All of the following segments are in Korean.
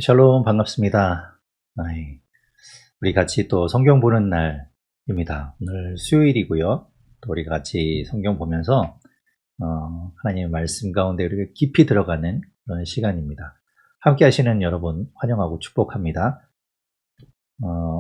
샬롬 반갑습니다. 우리 같이 또 성경 보는 날입니다. 오늘 수요일이고요. 또 우리 같이 성경 보면서 하나님의 말씀 가운데 우리가 깊이 들어가는 그런 시간입니다. 함께 하시는 여러분 환영하고 축복합니다.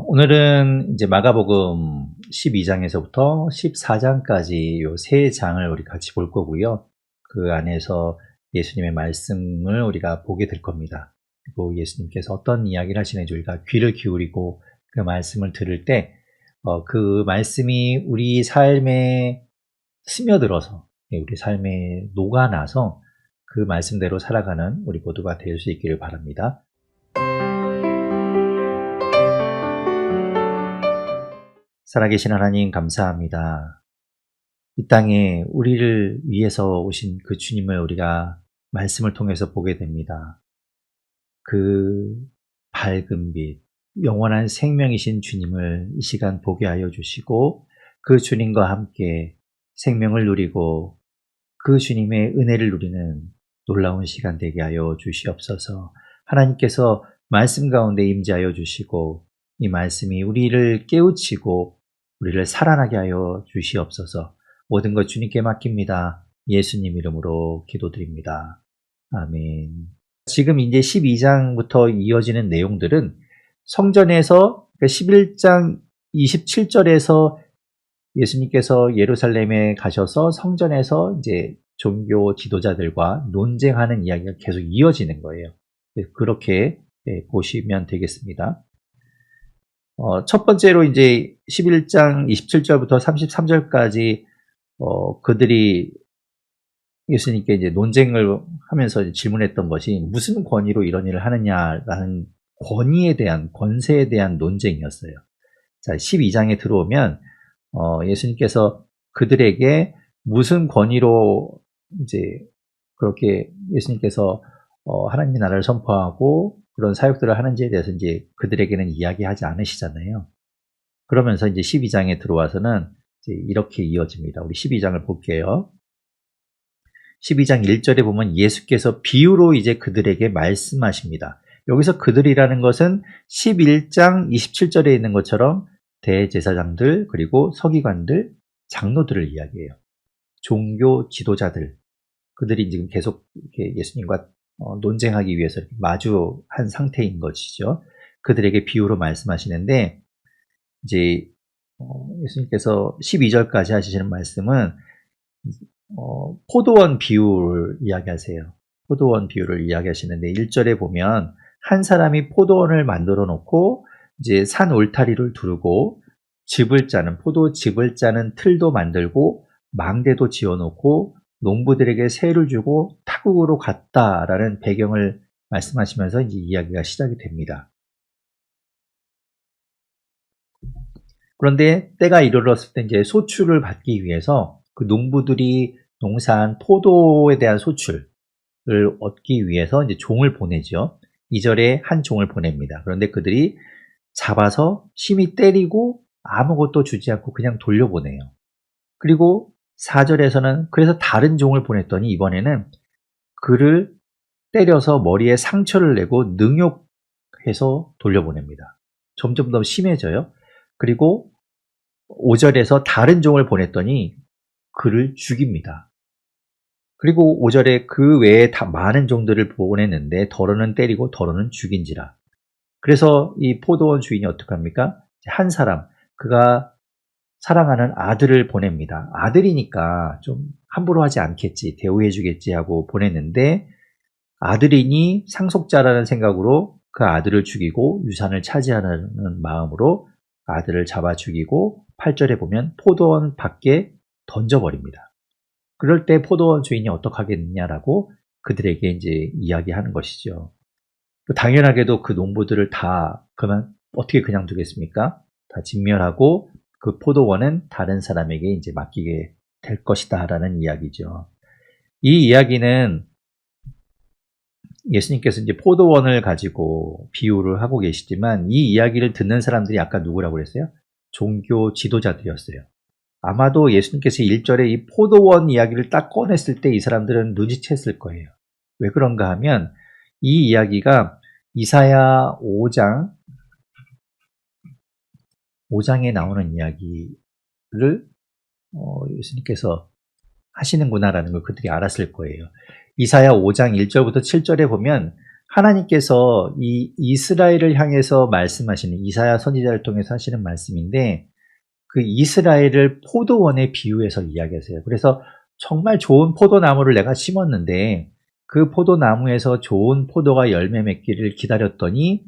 오늘은 이제 마가복음 12장에서부터 14장까지 요 세 장을 우리 같이 볼 거고요. 그 안에서 예수님의 말씀을 우리가 보게 될 겁니다. 그리고 예수님께서 어떤 이야기를 하시는지 우리가 귀를 기울이고 그 말씀을 들을 때 그 말씀이 우리 삶에 스며들어서 우리 삶에 녹아나서 그 말씀대로 살아가는 우리 모두가 될 수 있기를 바랍니다. 살아계신 하나님 감사합니다. 이 땅에 우리를 위해서 오신 그 주님을 우리가 말씀을 통해서 보게 됩니다. 그 밝은 빛, 영원한 생명이신 주님을 이 시간 보게 하여 주시고 그 주님과 함께 생명을 누리고 그 주님의 은혜를 누리는 놀라운 시간 되게 하여 주시옵소서. 하나님께서 말씀 가운데 임재하여 주시고 이 말씀이 우리를 깨우치고 우리를 살아나게 하여 주시옵소서. 모든 것 주님께 맡깁니다. 예수님 이름으로 기도드립니다. 아멘. 지금 이제 12장부터 이어지는 내용들은 성전에서 11장 27절에서 예수님께서 예루살렘에 가셔서 성전에서 이제 종교 지도자들과 논쟁하는 이야기가 계속 이어지는 거예요. 그렇게 보시면 되겠습니다. 첫 번째로 이제 11장 27절부터 33절까지 그들이 예수님께 이제 논쟁을 하면서 질문했던 것이 무슨 권위로 이런 일을 하느냐라는 권위에 대한, 권세에 대한 논쟁이었어요. 자, 12장에 들어오면 예수님께서 그들에게 무슨 권위로 이제 그렇게 예수님께서 하나님의 나라를 선포하고 그런 사역들을 하는지에 대해서 이제 그들에게는 이야기하지 않으시잖아요. 그러면서 이제 12장에 들어와서는 이제 이렇게 이어집니다. 우리 12장을 볼게요. 12장 1절에 보면 예수께서 비유로 이제 그들에게 말씀하십니다. 여기서 그들이라는 것은 11장 27절에 있는 것처럼 대제사장들 그리고 서기관들, 장로들을 이야기해요. 종교 지도자들, 그들이 지금 계속 이렇게 예수님과 논쟁하기 위해서 마주한 상태인 것이죠. 그들에게 비유로 말씀하시는데 이제 예수님께서 12절까지 하시는 말씀은 포도원 비유를 이야기하세요. 포도원 비유를 이야기하시는데 1절에 보면 한 사람이 포도원을 만들어 놓고 이제 산 울타리를 두르고 포도즙을 짜는 틀도 만들고 망대도 지어 놓고 농부들에게 세를 주고 타국으로 갔다라는 배경을 말씀하시면서 이제 이야기가 시작이 됩니다. 그런데 때가 이르렀을 때 이제 소출을 받기 위해서 그 농부들이 농사한 포도에 대한 소출을 얻기 위해서 이제 종을 보내죠. 2절에 한 종을 보냅니다. 그런데 그들이 잡아서 심히 때리고 아무것도 주지 않고 그냥 돌려보내요. 그리고 4절에서는 그래서 다른 종을 보냈더니 이번에는 그를 때려서 머리에 상처를 내고 능욕해서 돌려보냅니다. 점점 더 심해져요. 그리고 5절에서 다른 종을 보냈더니 그를 죽입니다. 그리고 5절에 그 외에 다 많은 종들을 보냈는데 더러는 때리고 더러는 죽인지라. 그래서 이 포도원 주인이 어떻게 합니까? 한 사람, 그가 사랑하는 아들을 보냅니다. 아들이니까 좀 함부로 하지 않겠지, 대우해 주겠지 하고 보냈는데 아들이니 상속자라는 생각으로 그 아들을 죽이고 유산을 차지하는 마음으로 아들을 잡아 죽이고 8절에 보면 포도원 밖에 던져버립니다. 그럴 때 포도원 주인이 어떡하겠느냐라고 그들에게 이제 이야기하는 것이죠. 당연하게도 그 농부들을 다 그러면 어떻게 그냥 두겠습니까? 다 진멸하고 그 포도원은 다른 사람에게 이제 맡기게 될 것이다라는 이야기죠. 이 이야기는 예수님께서 이제 포도원을 가지고 비유를 하고 계시지만 이 이야기를 듣는 사람들이 아까 누구라고 그랬어요? 종교 지도자들이었어요. 아마도 예수님께서 1절에 이 포도원 이야기를 딱 꺼냈을 때 이 사람들은 눈치챘을 거예요. 왜 그런가 하면 이 이야기가 이사야 5장에 나오는 이야기를 예수님께서 하시는구나라는 걸 그들이 알았을 거예요. 이사야 5장 1절부터 7절에 보면 하나님께서 이 이스라엘을 향해서 말씀하시는, 이사야 선지자를 통해서 하시는 말씀인데, 그 이스라엘을 포도원에 비유해서 이야기하세요. 그래서 정말 좋은 포도나무를 내가 심었는데 그 포도나무에서 좋은 포도가 열매 맺기를 기다렸더니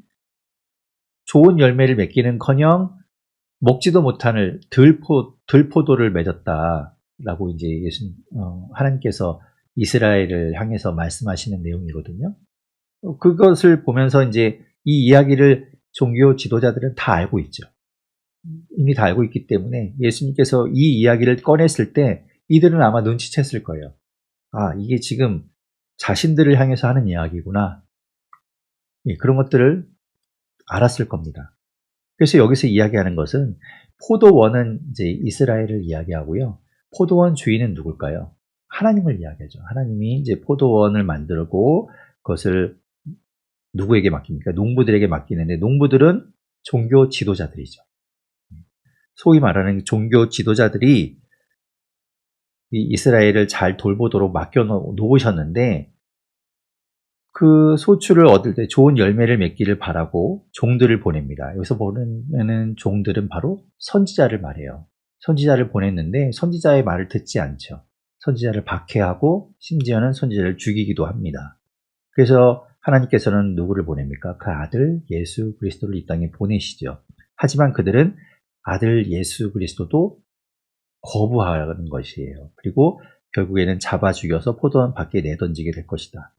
좋은 열매를 맺기는커녕 먹지도 못하는 들포도를 맺었다라고 이제 하나님께서 이스라엘을 향해서 말씀하시는 내용이거든요. 그것을 보면서 이제 이 이야기를 종교 지도자들은 다 알고 있죠. 이미 다 알고 있기 때문에 예수님께서 이 이야기를 꺼냈을 때 이들은 아마 눈치챘을 거예요. 아, 이게 지금 자신들을 향해서 하는 이야기구나. 예, 그런 것들을 알았을 겁니다. 그래서 여기서 이야기하는 것은 포도원은 이제 이스라엘을 이야기하고요. 포도원 주인은 누굴까요? 하나님을 이야기하죠. 하나님이 이제 포도원을 만들고 그것을 누구에게 맡깁니까? 농부들에게 맡기는데 농부들은 종교 지도자들이죠. 소위 말하는 종교 지도자들이 이 이스라엘을 잘 돌보도록 맡겨 놓으셨는데 그 소출을 얻을 때 좋은 열매를 맺기를 바라고 종들을 보냅니다. 여기서 보는 종들은 바로 선지자를 말해요. 선지자를 보냈는데 선지자의 말을 듣지 않죠. 선지자를 박해하고 심지어는 선지자를 죽이기도 합니다. 그래서 하나님께서는 누구를 보냅니까? 그 아들 예수 그리스도를 이 땅에 보내시죠. 하지만 그들은 아들 예수 그리스도도 거부하는 것이에요. 그리고 결국에는 잡아 죽여서 포도원 밖에 내던지게 될 것이다.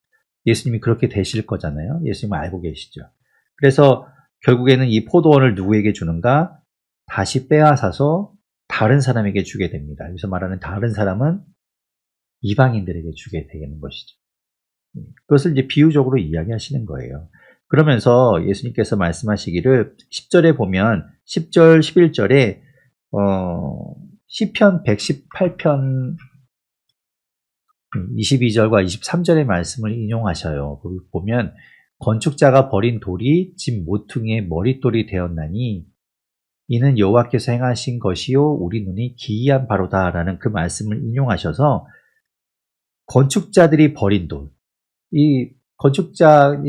예수님이 그렇게 되실 거잖아요. 예수님은 알고 계시죠. 그래서 결국에는 이 포도원을 누구에게 주는가? 다시 빼앗아서 다른 사람에게 주게 됩니다. 여기서 말하는 다른 사람은 이방인들에게 주게 되는 것이죠. 그것을 이제 비유적으로 이야기하시는 거예요. 그러면서 예수님께서 말씀하시기를 10절에 보면 10절, 11절에 시편 118편 22절과 23절의 말씀을 인용하셔요. 거기 보면 건축자가 버린 돌이 집 모퉁이의 머릿돌이 되었나니 이는 여호와께서 행하신 것이요 우리 눈이 기이한 바로다라는 그 말씀을 인용하셔서 건축자들이 버린 돌, 이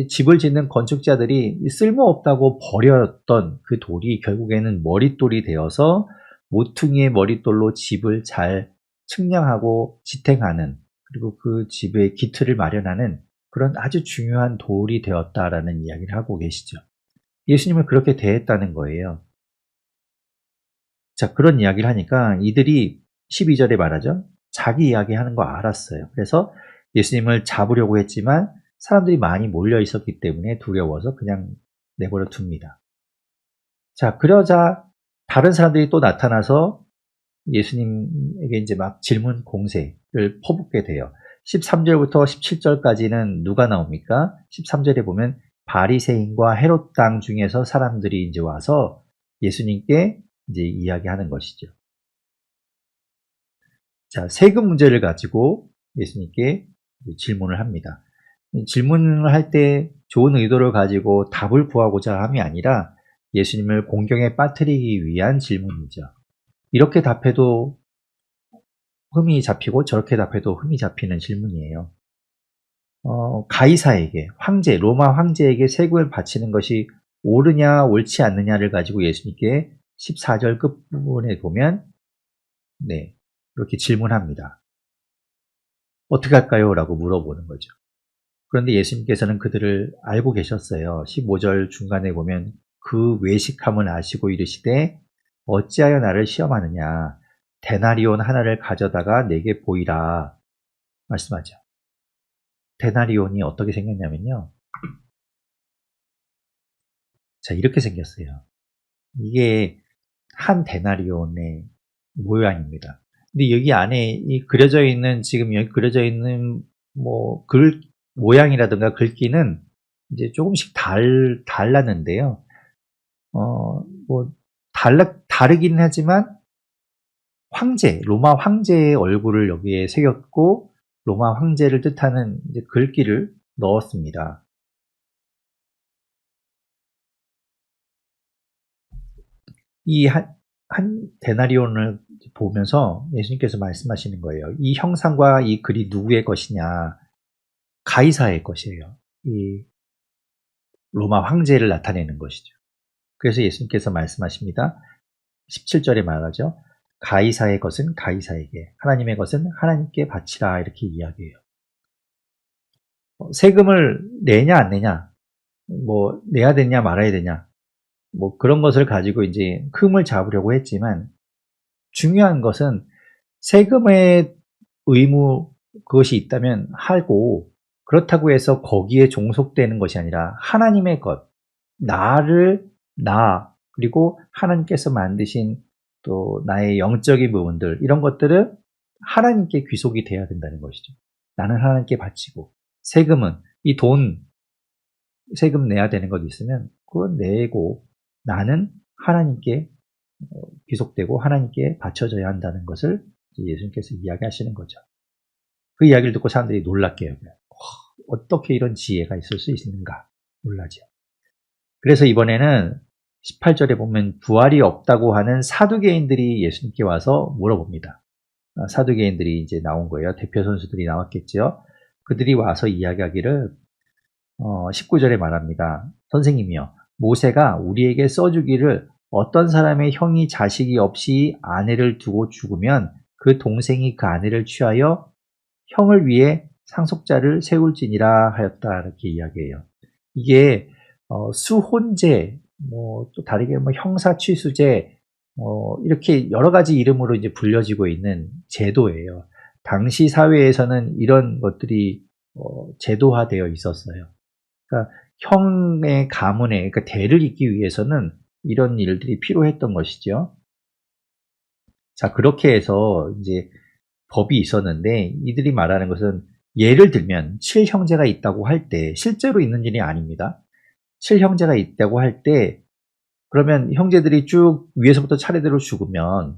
집을 짓는 건축자들이 쓸모없다고 버렸던 그 돌이 결국에는 머릿돌이 되어서 모퉁이의 머릿돌로 집을 잘 측량하고 지탱하는, 그리고 그 집의 기틀을 마련하는 그런 아주 중요한 돌이 되었다라는 이야기를 하고 계시죠. 예수님을 그렇게 대했다는 거예요. 자, 그런 이야기를 하니까 이들이 12절에 말하죠. 자기 이야기하는 거 알았어요. 그래서 예수님을 잡으려고 했지만 사람들이 많이 몰려 있었기 때문에 두려워서 그냥 내버려 둡니다. 자, 그러자 다른 사람들이 또 나타나서 예수님에게 이제 막 질문 공세를 퍼붓게 돼요. 13절부터 17절까지는 누가 나옵니까? 13절에 보면 바리새인과 헤롯 땅 중에서 사람들이 이제 와서 예수님께 이제 이야기하는 것이죠. 자, 세금 문제를 가지고 예수님께 질문을 합니다. 질문을 할 때 좋은 의도를 가지고 답을 구하고자 함이 아니라 예수님을 공경에 빠뜨리기 위한 질문이죠. 이렇게 답해도 흠이 잡히고 저렇게 답해도 흠이 잡히는 질문이에요. 가이사에게, 로마 황제에게 세금을 바치는 것이 옳으냐 옳지 않느냐를 가지고 예수님께 14절 끝부분에 보면 이렇게 질문합니다. 어떻게 할까요? 라고 물어보는 거죠. 그런데 예수님께서는 그들을 알고 계셨어요. 15절 중간에 보면 그 외식함을 아시고 이르시되 어찌하여 나를 시험하느냐. 데나리온 하나를 가져다가 내게 보이라 말씀하죠. 데나리온이 어떻게 생겼냐면요. 자, 이렇게 생겼어요. 이게 한 데나리온의 모양입니다. 근데 여기 안에 지금 여기 그려져 있는 글 모양이라든가 글귀는 이제 조금씩 달랐는데요. 다르긴 하지만 로마 황제의 얼굴을 여기에 새겼고 로마 황제를 뜻하는 이제 글귀를 넣었습니다. 이 한 데나리온을 보면서 예수님께서 말씀하시는 거예요. 이 형상과 이 글이 누구의 것이냐? 가이사의 것이에요. 이 로마 황제를 나타내는 것이죠. 그래서 예수님께서 말씀하십니다. 17절에 말하죠. 가이사의 것은 가이사에게, 하나님의 것은 하나님께 바치라, 이렇게 이야기해요. 세금을 내냐 안 내냐, 뭐 내야 되냐 말아야 되냐, 뭐 그런 것을 가지고 이제 흠을 잡으려고 했지만, 중요한 것은 세금의 의무, 그것이 있다면 하고, 그렇다고 해서 거기에 종속되는 것이 아니라 하나님의 것, 그리고 하나님께서 만드신 또 나의 영적인 부분들, 이런 것들은 하나님께 귀속이 돼야 된다는 것이죠. 나는 하나님께 바치고, 세금은 이 세금 내야 되는 것 있으면 그건 내고, 나는 하나님께 귀속되고 하나님께 바쳐져야 한다는 것을 예수님께서 이야기하시는 거죠. 그 이야기를 듣고 사람들이 놀랍게 여겨요. 어떻게 이런 지혜가 있을 수 있는가 놀라죠. 그래서 이번에는 18절에 보면 부활이 없다고 하는 사두개인들이 예수님께 와서 물어봅니다. 사두개인들이 이제 나온 거예요. 대표 선수들이 나왔겠죠. 그들이 와서 이야기하기를 19절에 말합니다. 선생님이요, 모세가 우리에게 써주기를 어떤 사람의 형이 자식이 없이 아내를 두고 죽으면 그 동생이 그 아내를 취하여 형을 위해 상속자를 세울지니라 하였다, 이렇게 이야기해요. 이게 수혼제, 또 다르게 형사취수제, 이렇게 여러 가지 이름으로 이제 불려지고 있는 제도예요. 당시 사회에서는 이런 것들이 제도화되어 있었어요. 그러니까 형의 가문에, 그러니까 대를 잇기 위해서는 이런 일들이 필요했던 것이죠. 자, 그렇게 해서 이제 법이 있었는데, 이들이 말하는 것은 예를 들면 7형제가 있다고 할 때, 실제로 있는 일이 아닙니다. 7형제가 있다고 할 때, 그러면 형제들이 쭉 위에서부터 차례대로 죽으면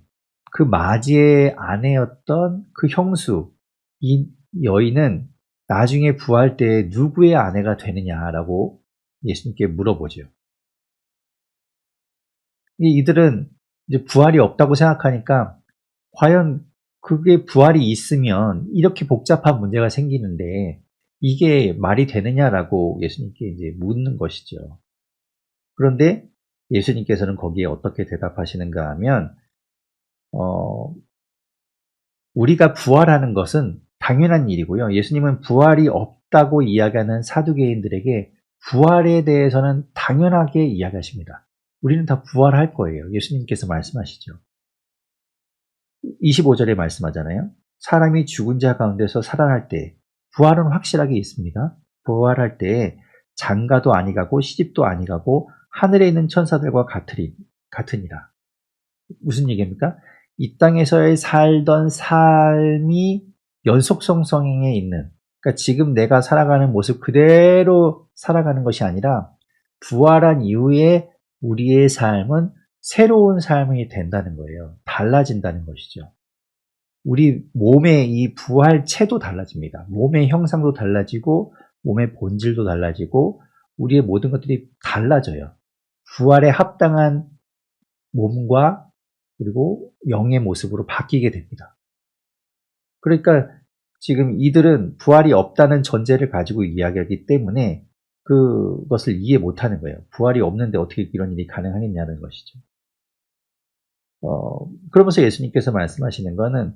그 맞이의 아내였던 그 형수, 이 여인은 나중에 부활 때 누구의 아내가 되느냐라고 예수님께 물어보죠. 이들은 이제 부활이 없다고 생각하니까, 과연 그게 부활이 있으면 이렇게 복잡한 문제가 생기는데 이게 말이 되느냐라고 예수님께 이제 묻는 것이죠. 그런데 예수님께서는 거기에 어떻게 대답하시는가 하면, 우리가 부활하는 것은 당연한 일이고요. 예수님은 부활이 없다고 이야기하는 사두개인들에게 부활에 대해서는 당연하게 이야기하십니다. 우리는 다 부활할 거예요. 예수님께서 말씀하시죠. 25절에 말씀하잖아요. 사람이 죽은 자 가운데서 살아날 때 부활은 확실하게 있습니다. 부활할 때 장가도 아니가고 시집도 아니가고 하늘에 있는 천사들과 같으니라. 무슨 얘기입니까? 이 땅에서의 살던 삶이 연속성 성행에 있는, 그러니까 지금 내가 살아가는 모습 그대로 살아가는 것이 아니라 부활한 이후에 우리의 삶은 새로운 삶이 된다는 거예요. 달라진다는 것이죠. 우리 몸의 이 부활체도 달라집니다. 몸의 형상도 달라지고 몸의 본질도 달라지고 우리의 모든 것들이 달라져요. 부활에 합당한 몸과 그리고 영의 모습으로 바뀌게 됩니다. 그러니까 지금 이들은 부활이 없다는 전제를 가지고 이야기하기 때문에 그것을 이해 못하는 거예요. 부활이 없는데 어떻게 이런 일이 가능하겠냐는 것이죠. 그러면서 예수님께서 말씀하시는 거는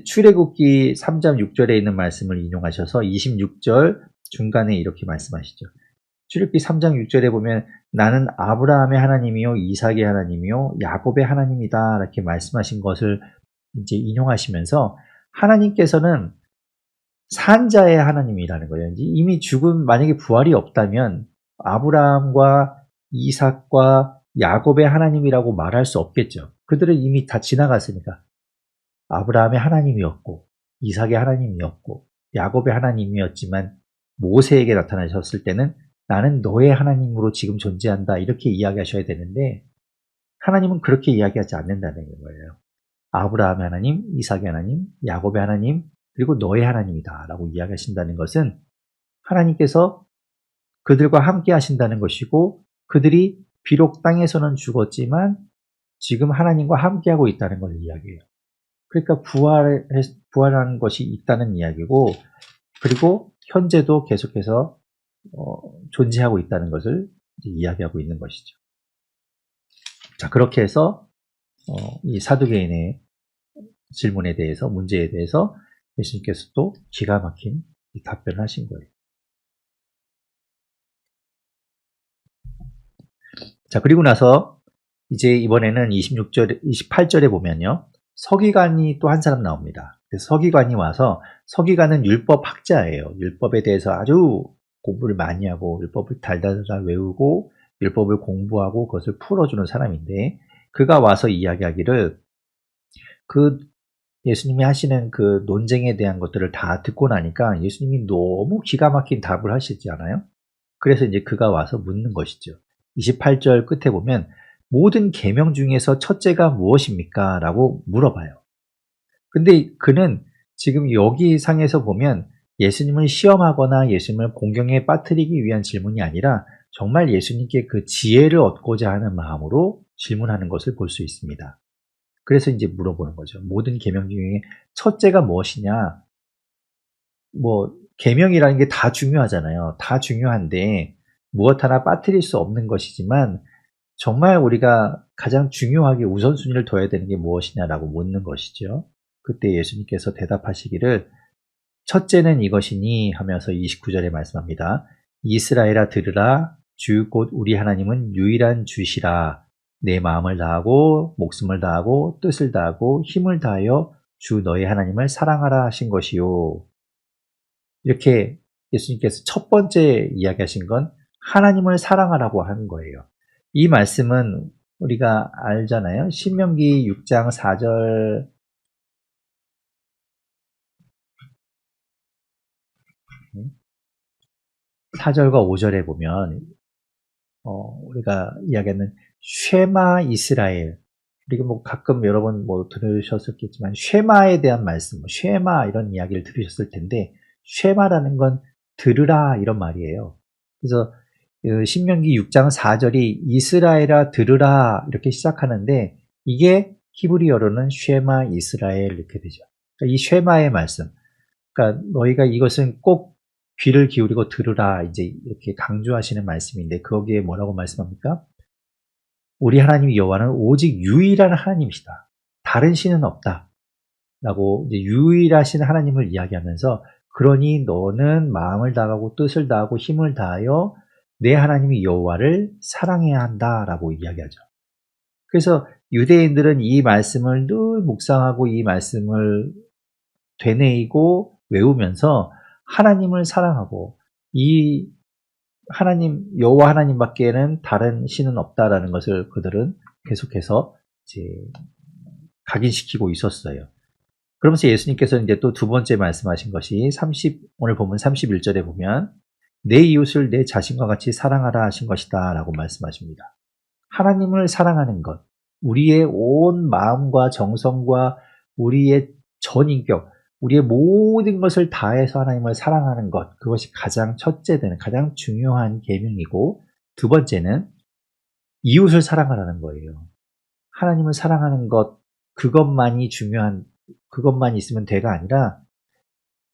출애굽기 3장 6절에 있는 말씀을 인용하셔서 26절 중간에 이렇게 말씀하시죠. 출애굽기 3장 6절에 보면 나는 아브라함의 하나님이요 이삭의 하나님이요 야곱의 하나님이다, 이렇게 말씀하신 것을 이제 인용하시면서 하나님께서는 산자의 하나님이라는 거예요. 이미 죽은, 만약에 부활이 없다면 아브라함과 이삭과 야곱의 하나님이라고 말할 수 없겠죠. 그들은 이미 다 지나갔으니까. 아브라함의 하나님이었고 이삭의 하나님이었고 야곱의 하나님이었지만 모세에게 나타나셨을 때는 나는 너의 하나님으로 지금 존재한다, 이렇게 이야기하셔야 되는데 하나님은 그렇게 이야기하지 않는다는 거예요. 아브라함의 하나님, 이삭의 하나님, 야곱의 하나님, 그리고 너의 하나님이다 라고 이야기하신다는 것은 하나님께서 그들과 함께 하신다는 것이고, 그들이 비록 땅에서는 죽었지만 지금 하나님과 함께하고 있다는 걸 이야기해요. 그러니까 부활한 것이 있다는 이야기고, 그리고 현재도 계속해서 존재하고 있다는 것을 이야기하고 있는 것이죠. 자, 그렇게 해서 이 사두개인의 질문에 대해서, 문제에 대해서 예수님께서 또 기가 막힌 답변을 하신 거예요. 자, 그리고 나서 이제 이번에는 28절에 보면요. 서기관이 또 한 사람 나옵니다. 그래서 서기관이 와서, 서기관은 율법 학자예요. 율법에 대해서 아주 공부를 많이 하고, 율법을 달달달 외우고, 율법을 공부하고, 그것을 풀어주는 사람인데, 그가 와서 이야기하기를, 그 예수님이 하시는 그 논쟁에 대한 것들을 다 듣고 나니까 예수님이 너무 기가 막힌 답을 하시지 않아요? 그래서 이제 그가 와서 묻는 것이죠. 28절 끝에 보면 모든 계명 중에서 첫째가 무엇입니까? 라고 물어봐요. 근데 그는 지금 여기 상에서 보면 예수님을 시험하거나 예수님을 공경에 빠뜨리기 위한 질문이 아니라 정말 예수님께 그 지혜를 얻고자 하는 마음으로 질문하는 것을 볼 수 있습니다. 그래서 이제 물어보는 거죠. 모든 계명 중에 첫째가 무엇이냐? 뭐 계명이라는 게 다 중요하잖아요. 다 중요한데 무엇 하나 빠뜨릴 수 없는 것이지만 정말 우리가 가장 중요하게 우선순위를 둬야 되는 게 무엇이냐라고 묻는 것이죠. 그때 예수님께서 대답하시기를 첫째는 이것이니 하면서 29절에 말씀합니다. 이스라엘아 들으라 주 곧 우리 하나님은 유일한 주시라. 내 마음을 다하고 목숨을 다하고 뜻을 다하고 힘을 다하여 주 너의 하나님을 사랑하라 하신 것이요. 이렇게 예수님께서 첫 번째 이야기하신 건 하나님을 사랑하라고 하는 거예요. 이 말씀은 우리가 알잖아요. 신명기 6장 4절 4절과 5절에 보면 우리가 이야기하는 쉐마 이스라엘, 그리고 뭐 가끔 여러분 뭐 들으셨겠지만 쉐마에 대한 말씀, 쉐마 이런 이야기를 들으셨을 텐데 쉐마라는 건 들으라 이런 말이에요. 그래서 신명기 6장 4절이 이스라엘아 들으라 이렇게 시작하는데 이게 히브리어로는 쉐마 이스라엘 이렇게 되죠. 그러니까 이 쉐마의 말씀, 그러니까 너희가 이것은 꼭 귀를 기울이고 들으라 이제 이렇게 강조하시는 말씀인데 거기에 뭐라고 말씀합니까? 우리 하나님 여호와는 오직 유일한 하나님이시다. 다른 신은 없다. 라고 이제 유일하신 하나님을 이야기하면서 그러니 너는 마음을 다하고 뜻을 다하고 힘을 다하여 내 하나님이 여호와를 사랑해야 한다라고 이야기하죠. 그래서 유대인들은 이 말씀을 늘 묵상하고 이 말씀을 되뇌이고 외우면서 하나님을 사랑하고 이 하나님 여호와 하나님밖에는 다른 신은 없다라는 것을 그들은 계속해서 이제 각인시키고 있었어요. 그러면서 예수님께서 이제 또 두 번째 말씀하신 것이 오늘 보면 31절에 보면 내 이웃을 내 자신과 같이 사랑하라 하신 것이다 라고 말씀하십니다. 하나님을 사랑하는 것, 우리의 온 마음과 정성과 우리의 전 인격, 우리의 모든 것을 다해서 하나님을 사랑하는 것, 그것이 가장 첫째 되는 가장 중요한 계명이고 두 번째는 이웃을 사랑하라는 거예요. 하나님을 사랑하는 것, 그것만 있으면 돼가 아니라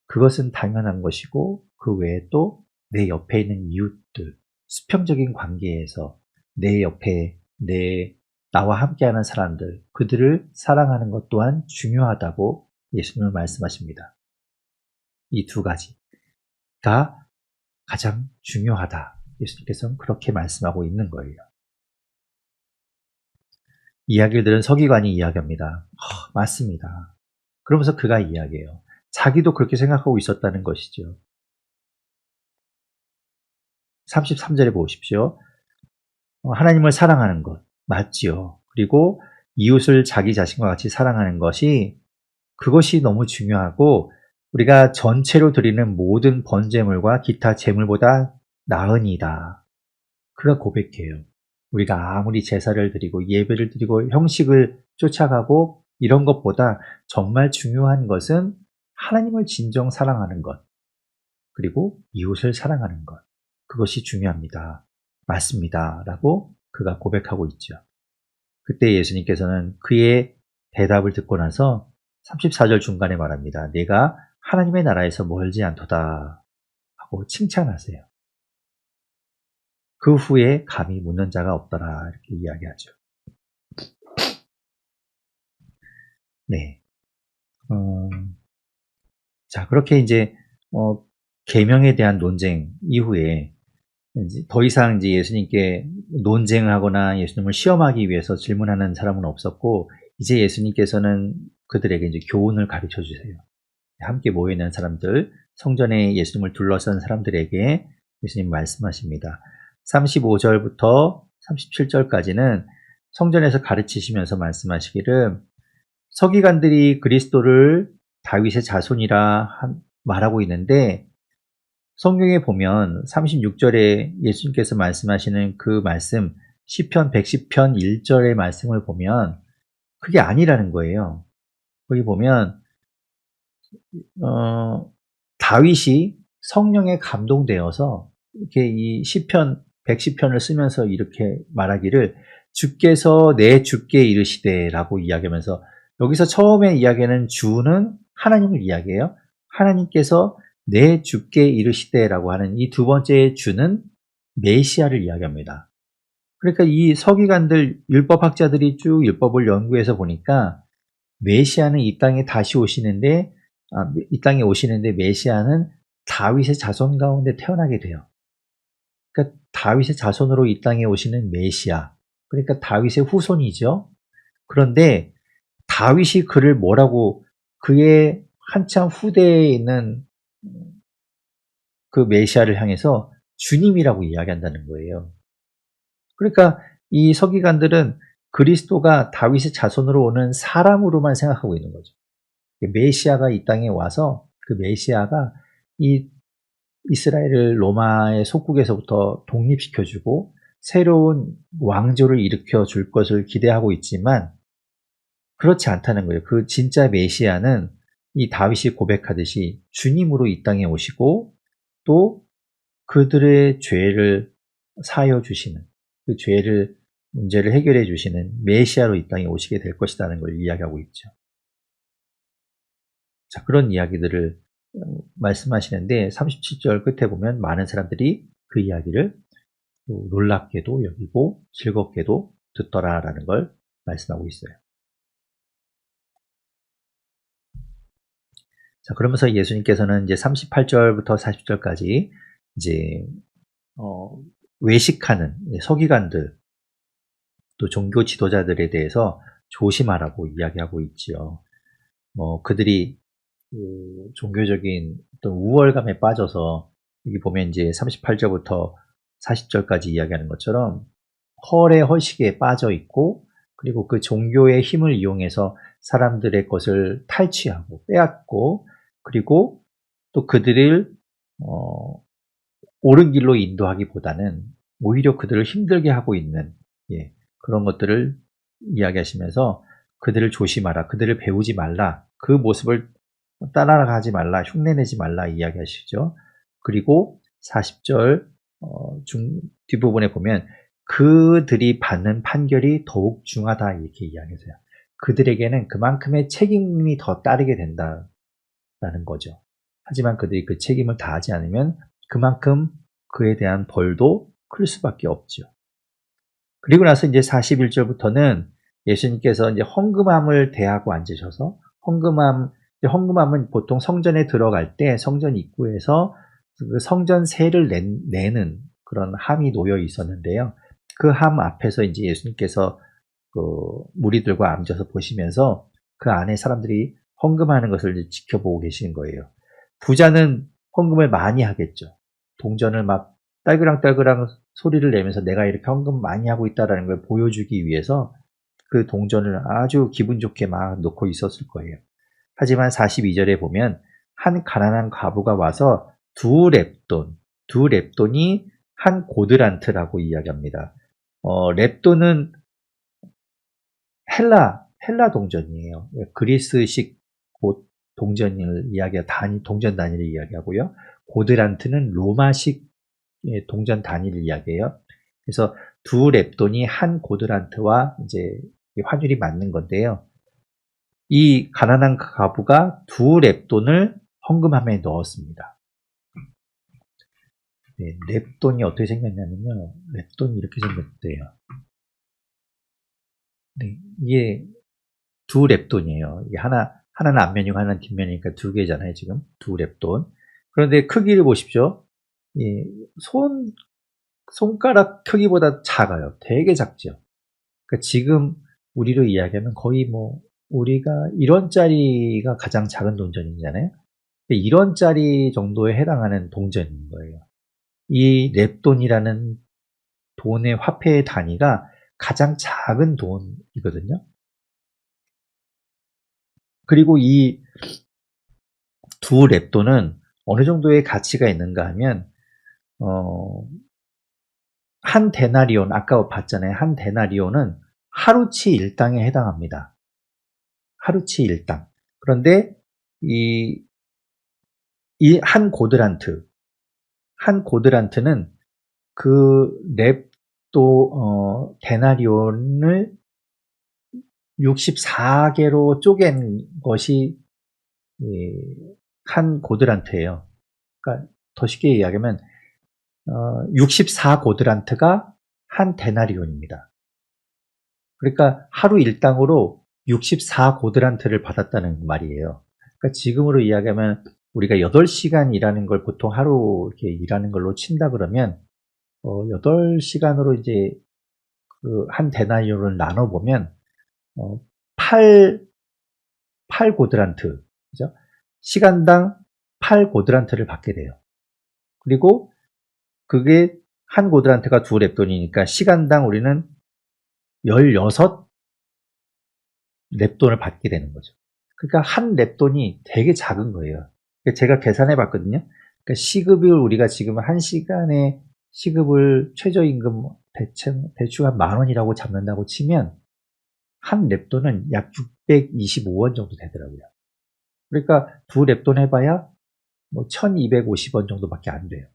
그것은 당연한 것이고 그 외에 또 내 옆에 있는 이웃들, 수평적인 관계에서 내 옆에 나와 함께하는 사람들, 그들을 사랑하는 것 또한 중요하다고 예수님은 말씀하십니다. 이 두 가지가 가장 중요하다. 예수님께서는 그렇게 말씀하고 있는 거예요. 이야기를 들은 서기관이 이야기합니다. 맞습니다. 그러면서 그가 이야기해요. 자기도 그렇게 생각하고 있었다는 것이죠. 33절에 보십시오. 하나님을 사랑하는 것 맞지요. 그리고 이웃을 자기 자신과 같이 사랑하는 그것이 너무 중요하고 우리가 전체로 드리는 모든 번제물과 기타 제물보다 나으니다. 그가 고백해요. 우리가 아무리 제사를 드리고 예배를 드리고 형식을 쫓아가고 이런 것보다 정말 중요한 것은 하나님을 진정 사랑하는 것, 그리고 이웃을 사랑하는 것. 그것이 중요합니다. 맞습니다. 라고 그가 고백하고 있죠. 그때 예수님께서는 그의 대답을 듣고 나서 34절 중간에 말합니다. 내가 하나님의 나라에서 멀지 않도다 하고 칭찬하세요. 그 후에 감히 묻는 자가 없더라 이렇게 이야기하죠. 네. 자, 그렇게 이제 계명에 대한 논쟁 이후에 이제 더 이상 이제 예수님께 논쟁을 하거나 예수님을 시험하기 위해서 질문하는 사람은 없었고, 이제 예수님께서는 그들에게 이제 교훈을 가르쳐 주세요. 함께 모여 있는 사람들, 성전에 예수님을 둘러싼 사람들에게 예수님 말씀하십니다. 35절부터 37절까지는 성전에서 가르치시면서 말씀하시기를, 서기관들이 그리스도를 다윗의 자손이라 말하고 있는데, 성경에 보면 36절에 예수님께서 말씀하시는 그 말씀, 시편 110편 1절의 말씀을 보면 그게 아니라는 거예요. 거기 보면 다윗이 성령에 감동되어서 이렇게 이 시편 110편을 쓰면서 이렇게 말하기를, 주께서 내 주께 이르시되라고 이야기하면서, 여기서 처음에 이야기하는 주는 하나님을 이야기해요. 하나님께서 내 주께 이르시되라고 하는 이 두 번째 주는 메시아를 이야기합니다. 그러니까 이 서기관들, 율법학자들이 쭉 율법을 연구해서 보니까 메시아는 이 땅에 다시 오시는데, 이 땅에 오시는데 메시아는 다윗의 자손 가운데 태어나게 돼요. 그러니까 다윗의 자손으로 이 땅에 오시는 메시아, 그러니까 다윗의 후손이죠. 그런데 다윗이 그를 뭐라고, 그의 한참 후대에 있는 그 메시아를 향해서 주님이라고 이야기한다는 거예요. 그러니까 이 서기관들은 그리스도가 다윗의 자손으로 오는 사람으로만 생각하고 있는 거죠. 메시아가 이 땅에 와서 그 메시아가 이 이스라엘을 로마의 속국에서부터 독립시켜주고 새로운 왕조를 일으켜 줄 것을 기대하고 있지만 그렇지 않다는 거예요. 그 진짜 메시아는 이 다윗이 고백하듯이 주님으로 이 땅에 오시고 또 그들의 죄를 사하여 주시는, 그 문제를 해결해 주시는 메시아로 이 땅에 오시게 될 것이라는 걸 이야기하고 있죠. 자, 그런 이야기들을 말씀하시는데 37절 끝에 보면 많은 사람들이 그 이야기를 놀랍게도 여기고 즐겁게도 듣더라라는 걸 말씀하고 있어요. 자, 그러면서 예수님께서는 이제 38절부터 40절까지 이제 외식하는 서기관들 또 종교 지도자들에 대해서 조심하라고 이야기하고 있지요. 그들이 종교적인 어떤 우월감에 빠져서, 여기 보면 이제 38절부터 40절까지 이야기하는 것처럼 헐의 허식에 빠져 있고, 그리고 그 종교의 힘을 이용해서 사람들의 것을 탈취하고 빼앗고, 그리고 또 그들을 옳은 길로 인도하기보다는 오히려 그들을 힘들게 하고 있는 그런 것들을 이야기하시면서 그들을 조심하라, 그들을 배우지 말라, 그 모습을 따라가지 말라, 흉내내지 말라 이야기하시죠. 그리고 40절 뒷부분에 보면 그들이 받는 판결이 더욱 중하다 이렇게 이야기하세요. 그들에게는 그만큼의 책임이 더 따르게 된다라는 거죠. 하지만 그들이 그 책임을 다하지 않으면 그만큼 그에 대한 벌도 클 수밖에 없죠. 그리고 나서 이제 41절부터는 예수님께서 이제 헌금함을 대하고 앉으셔서, 헌금함은 보통 성전에 들어갈 때 성전 입구에서 그 성전 세를 내는 그런 함이 놓여 있었는데요. 그 함 앞에서 이제 예수님께서 그 무리들과 앉아서 보시면서 그 안에 사람들이 헌금하는 것을 이제 지켜보고 계시는 거예요. 부자는 헌금을 많이 하겠죠. 동전을 막 딸그랑딸그랑 소리를 내면서 내가 이렇게 헌금 많이 하고 있다는 걸 보여주기 위해서 그 동전을 아주 기분 좋게 막 놓고 있었을 거예요. 하지만 42절에 보면 한 가난한 과부가 와서 두 렙돈이 한 고드란트라고 이야기합니다. 렙돈은 헬라 동전이에요. 그리스식 동전을 동전 단위를 이야기하고요. 고드란트는 로마식 동전 단위를 이야기해요. 그래서 두 렙돈이 한 고드란트와 이제 이 환율이 맞는 건데요. 이 가난한 과부가 2렙돈을 헌금함에 넣었습니다. 네, 렙돈이 어떻게 생겼냐면요. 렙돈이 이렇게 생겼대요. 네, 이게 2렙돈이에요. 이게 하나는 앞면이고 하나는 뒷면이니까 2개잖아요, 지금. 2렙돈. 그런데 크기를 보십시오. 예, 손가락 크기보다 작아요. 되게 작죠. 그러니까 지금 우리로 이야기하면 거의 뭐, 우리가 1원짜리가 가장 작은 동전이잖아요. 1원짜리 정도에 해당하는 동전인 거예요. 이 렙돈이라는 돈의 화폐의 단위가 가장 작은 돈이거든요. 그리고 이 2렙돈은 어느 정도의 가치가 있는가 하면 한 데나리온, 아까 봤잖아요. 한 데나리온은 하루치 일당에 해당합니다. 하루치 일당. 그런데 이 한 고드란트는 그 데나리온을 64개로 쪼갠 것이 한 고드란트예요. 그러니까 더 쉽게 이야기하면 64고드란트가 한 데나리온입니다. 그러니까 하루 일당으로 64고드란트를 받았다는 말이에요. 그러니까 지금으로 이야기하면 우리가 8시간 일하는 걸 보통 하루 이렇게 일하는 걸로 친다 그러면 8시간으로 이제 그 한 데나리온을 나눠 보면 8고드란트, 그죠? 시간당 8고드란트를 받게 돼요. 그리고 그게 한 고드란트가 2렙돈이니까 시간당 우리는 16렙돈을 받게 되는 거죠. 그러니까 한 렙돈이 되게 작은 거예요. 제가 계산해 봤거든요. 그러니까 시급을 우리가 지금 한 시간에 시급을 최저임금 대충 한 10,000원이라고 잡는다고 치면 한 렙돈은 약 625원 정도 되더라고요. 그러니까 2렙돈 해봐야 뭐 1,250원 정도밖에 안 돼요.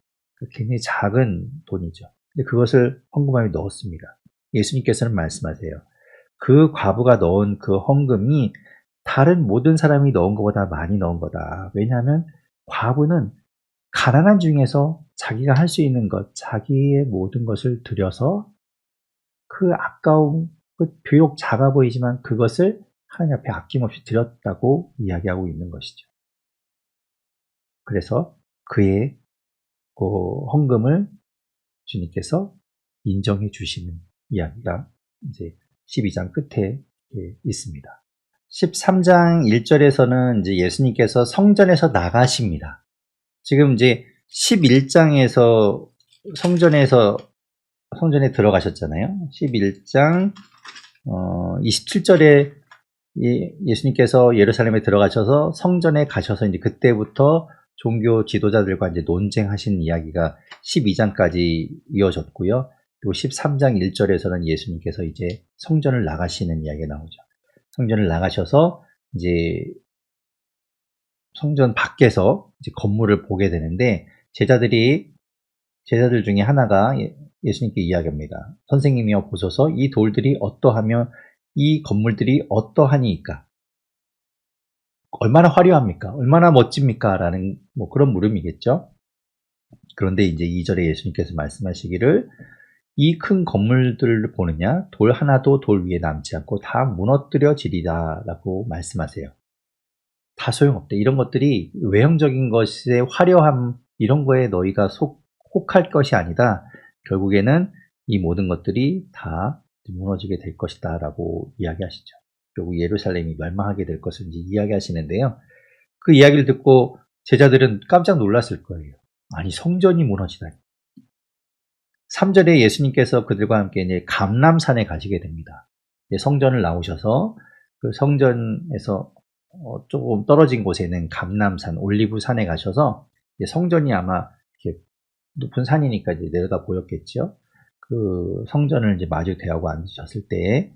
굉장히 작은 돈이죠. 근데 그것을 헌금함에 넣었습니다. 예수님께서는 말씀하세요. 그 과부가 넣은 그 헌금이 다른 모든 사람이 넣은 것보다 많이 넣은 거다. 왜냐하면 과부는 가난한 중에서 자기가 할 수 있는 것, 자기의 모든 것을 들여서 그 아까운, 비록 작아 보이지만 그것을 하나님 앞에 아낌없이 드렸다고 이야기하고 있는 것이죠. 그래서 그의 그 헌금을 주님께서 인정해 주시는 이야기가 이제 12장 끝에 있습니다. 13장 1절에서는 이제 예수님께서 성전에서 나가십니다. 지금 이제 11장에서 성전에 들어가셨잖아요. 11장 27절에 예수님께서 예루살렘에 들어가셔서 성전에 가셔서 이제 그때부터 종교 지도자들과 이제 논쟁하신 이야기가 12장까지 이어졌고요. 그리고 13장 1절에서는 예수님께서 이제 성전을 나가시는 이야기가 나오죠. 성전을 나가셔서 이제 성전 밖에서 이제 건물을 보게 되는데 제자들 중에 하나가 예수님께 이야기합니다. 선생님이여 보소서 이 돌들이 어떠하며 이 건물들이 어떠하니까? 얼마나 화려합니까? 얼마나 멋집니까? 라는 뭐 그런 물음이겠죠. 그런데 이제 2절에 예수님께서 말씀하시기를 이 큰 건물들을 보느냐? 돌 하나도 돌 위에 남지 않고 다 무너뜨려지리라 라고 말씀하세요. 다 소용없대. 이런 것들이 외형적인 것의 화려함 이런 거에 너희가 혹할 것이 아니다. 결국에는 이 모든 것들이 다 무너지게 될 것이다 라고 이야기하시죠. 결국 예루살렘이 멸망하게 될 것을 이제 이야기하시는데요. 그 이야기를 듣고 제자들은 깜짝 놀랐을 거예요. 아니 성전이 무너지다니. 3절에 예수님께서 그들과 함께 이제 감람산에 가시게 됩니다. 성전을 나오셔서 그 성전에서 조금 떨어진 곳에 있는 감람산, 올리브산에 가셔서 성전이 아마 이렇게 높은 산이니까 이제 내려다 보였겠죠. 그 성전을 이제 마주 대하고 앉으셨을 때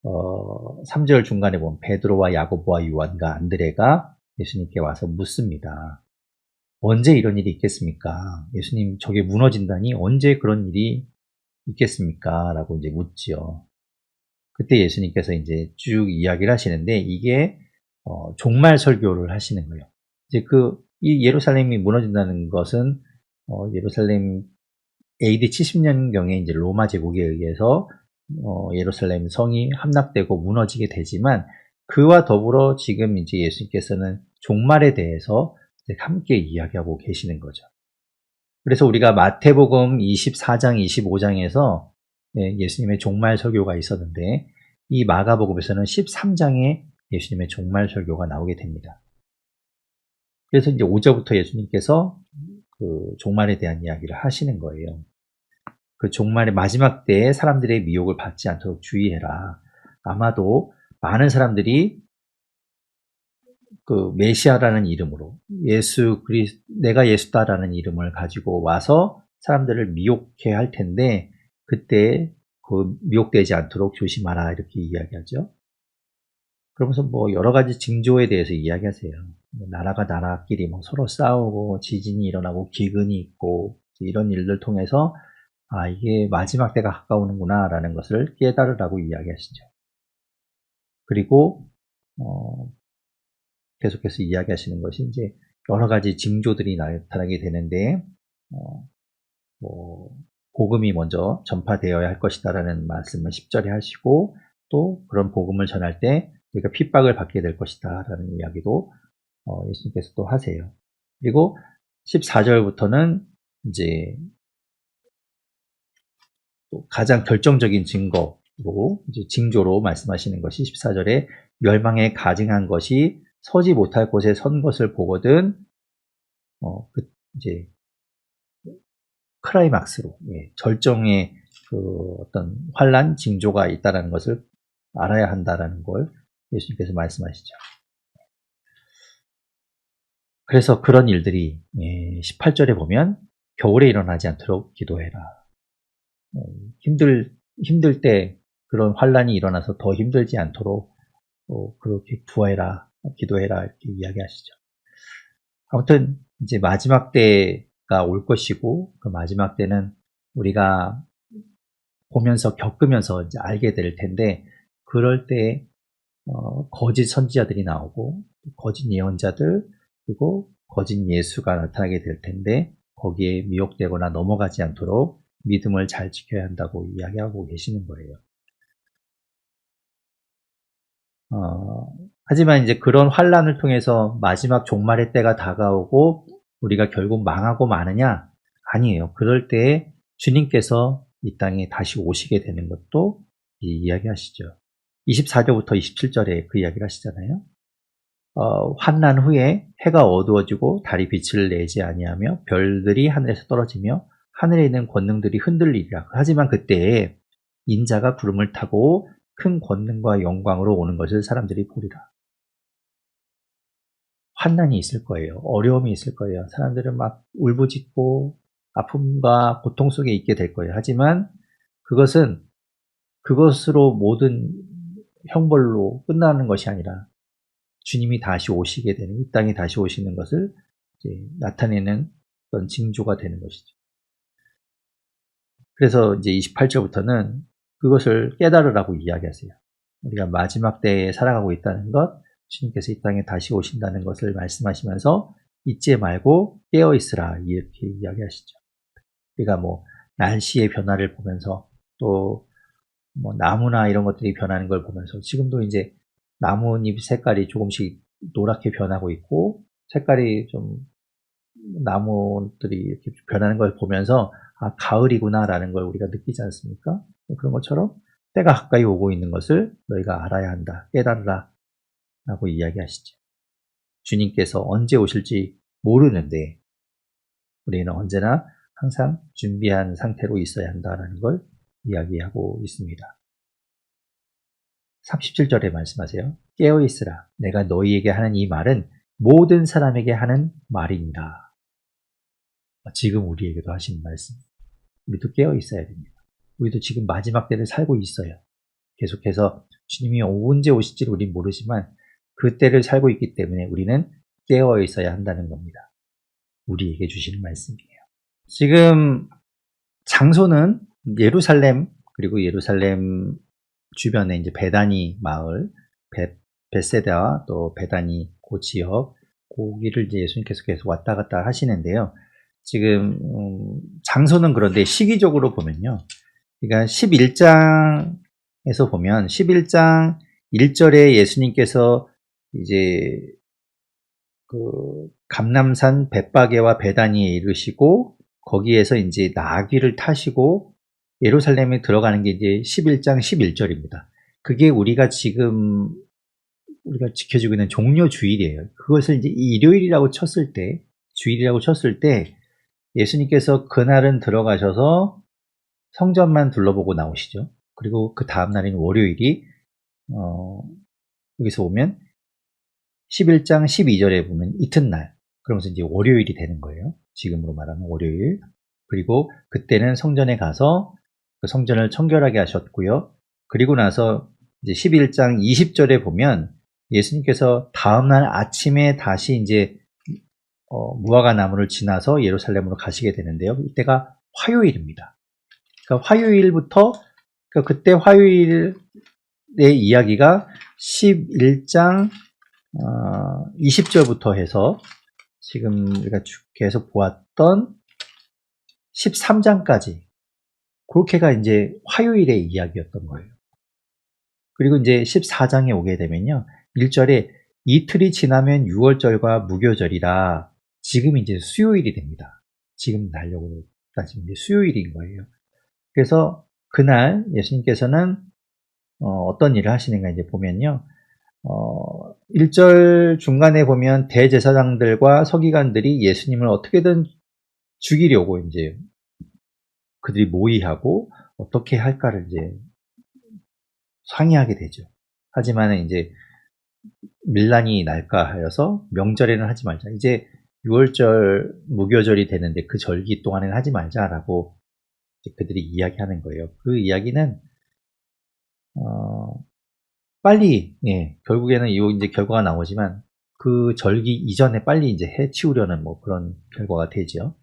3절 중간에 보면 베드로와 야고보와 요한과 안드레가 예수님께 와서 묻습니다. 언제 이런 일이 있겠습니까? 예수님 저게 무너진다니 언제 그런 일이 있겠습니까? 라고 이제 묻지요. 그때 예수님께서 이제 쭉 이야기를 하시는데 이게 종말 설교를 하시는 거예요. 이제 이 예루살렘이 무너진다는 것은 예루살렘 AD 70년경에 이제 로마 제국에 의해서 예루살렘 성이 함락되고 무너지게 되지만 그와 더불어 지금 이제 예수님께서는 종말에 대해서 함께 이야기하고 계시는 거죠. 그래서 우리가 마태복음 24장, 25장에서 예수님의 종말 설교가 있었는데 이 마가복음에서는 13장에 예수님의 종말 설교가 나오게 됩니다. 그래서 이제 5절부터 예수님께서 그 종말에 대한 이야기를 하시는 거예요. 그 종말의 마지막 때에 사람들의 미혹을 받지 않도록 주의해라. 아마도 많은 사람들이 그 메시아라는 이름으로 내가 예수다라는 이름을 가지고 와서 사람들을 미혹해 할 텐데 그때 그 미혹되지 않도록 조심하라 이렇게 이야기하죠. 그러면서 뭐 여러 가지 징조에 대해서 이야기하세요. 나라가 나라끼리 뭐 서로 싸우고 지진이 일어나고 기근이 있고 이런 일들 통해서 이게 마지막 때가 가까우는구나 라는 것을 깨달으라고 이야기하시죠. 그리고 계속해서 이야기하시는 것이 이제 여러 가지 징조들이 나타나게 되는데 복음이 먼저 전파되어야 할 것이다라는 말씀을 10절에 하시고 또 그런 복음을 전할 때 우리가 핍박을 받게 될 것이다라는 이야기도 예수님께서 또 하세요. 그리고 14절부터는 이제 또 가장 결정적인 증거로 이제 징조로 말씀하시는 것이 14절에 멸망에 가증한 것이 서지 못할 곳에 선 것을 보거든 이제 클라이막스로 절정의 그 어떤 환란 징조가 있다라는 것을 알아야 한다라는 걸 예수님께서 말씀하시죠. 그래서 그런 일들이 18절에 보면 겨울에 일어나지 않도록 기도해라. 힘들 때 그런 환란이 일어나서 더 힘들지 않도록 그렇게 구해라, 기도해라 이렇게 이야기하시죠. 아무튼 이제 마지막 때가 올 것이고 그 마지막 때는 우리가 보면서 겪으면서 이제 알게 될 텐데 그럴 때 거짓 선지자들이 나오고 거짓 예언자들 그리고 거짓 예수가 나타나게 될 텐데 거기에 미혹되거나 넘어가지 않도록 믿음을 잘 지켜야 한다고 이야기하고 계시는 거예요. 하지만 이제 그런 환란을 통해서 마지막 종말의 때가 다가오고 우리가 결국 망하고 마느냐? 아니에요. 그럴 때에 주님께서 이 땅에 다시 오시게 되는 것도 이야기하시죠. 24절부터 27절에 그 이야기를 하시잖아요. 환난 후에 해가 어두워지고 달이 빛을 내지 아니하며 별들이 하늘에서 떨어지며 하늘에 있는 권능들이 흔들리리라. 하지만 그때에 인자가 구름을 타고 큰 권능과 영광으로 오는 것을 사람들이 보리라. 환난이 있을 거예요. 어려움이 있을 거예요. 사람들은 막 울부짖고 아픔과 고통 속에 있게 될 거예요. 하지만 그것으로 모든 형벌로 끝나는 것이 아니라 주님이 다시 오시게 되는, 이 땅에 다시 오시는 것을 이제 나타내는 어떤 징조가 되는 것이죠. 그래서 이제 28절부터는 그것을 깨달으라고 이야기하세요. 우리가 마지막 때에 살아가고 있다는 것, 주님께서 이 땅에 다시 오신다는 것을 말씀하시면서 잊지 말고 깨어 있으라 이렇게 이야기하시죠. 우리가 뭐 날씨의 변화를 보면서 또 뭐 나무나 이런 것들이 변하는 걸 보면서 지금도 이제 나뭇잎 색깔이 조금씩 노랗게 변하고 있고 색깔이 좀 나무들이 이렇게 변하는 걸 보면서 가을이구나라는 걸 우리가 느끼지 않습니까? 그런 것처럼 때가 가까이 오고 있는 것을 너희가 알아야 한다. 깨달으라 라고 이야기하시죠. 주님께서 언제 오실지 모르는데 우리는 언제나 항상 준비한 상태로 있어야 한다는 걸 이야기하고 있습니다. 37절에 말씀하세요. 깨어있으라. 내가 너희에게 하는 이 말은 모든 사람에게 하는 말이니라. 지금 우리에게도 하시는 말씀. 우리도 깨어있어야 됩니다. 우리도 지금 마지막 때를 살고 있어요. 계속해서 주님이 언제 오실지를 우리는 모르지만 그 때를 살고 있기 때문에 우리는 깨어있어야 한다는 겁니다. 우리에게 주시는 말씀이에요. 지금 장소는 예루살렘, 그리고 예루살렘 주변에 이제 베다니 마을, 벳세다와 또 베다니 그 지역, 거기를 이제 예수님께서 계속 왔다 갔다 하시는데요. 지금 장소는 그런데 시기적으로 보면요. 그러니까 11장에서 보면 11장 1절에 예수님께서 이제 그 감람산 벳바게와 베다니에 이르시고 거기에서 이제 나귀를 타시고 예루살렘에 들어가는 게 이제 11장 11절입니다. 그게 우리가 지금 우리가 지켜지고 있는 종려 주일이에요. 그것을 이제 일요일이라고 쳤을 때, 주일이라고 쳤을 때 예수님께서 그날은 들어가셔서 성전만 둘러보고 나오시죠. 그리고 그 다음 날인 월요일이 여기서 보면 11장 12절에 보면 이튿날, 그러면서 이제 월요일이 되는 거예요. 지금으로 말하는 월요일. 그리고 그때는 성전에 가서 그 성전을 청결하게 하셨고요. 그리고 나서 이제 11장 20절에 보면 예수님께서 다음날 아침에 다시 이제 무화과 나무를 지나서 예루살렘으로 가시게 되는데요. 이때가 화요일입니다. 그러니까 화요일부터, 그러니까 그때 화요일의 이야기가 11장 20절부터 해서 지금 우리가 쭉 계속 보았던 13장까지 그렇게가 이제 화요일의 이야기였던 거예요. 그리고 이제 14장에 오게 되면요. 1절에 이틀이 지나면 6월절과 무교절이라 지금 이제 수요일이 됩니다. 지금 날려고 따지면 이제 수요일인 거예요. 그래서 그날 예수님께서는 어떤 일을 하시는가 이제 보면요. 1절 중간에 보면 대제사장들과 서기관들이 예수님을 어떻게든 죽이려고 이제 그들이 모의하고 어떻게 할까를 이제 상의하게 되죠. 하지만 이제 밀란이 날까 하여서 명절에는 하지 말자. 이제 6월절 무교절이 되는데 그 절기 동안에는 하지 말자라고 그들이 이야기하는 거예요. 그 이야기는 빨리, 결국에는 이제 결과가 나오지만 그 절기 이전에 빨리 이제 해치우려는 뭐 그런 결과가 되죠.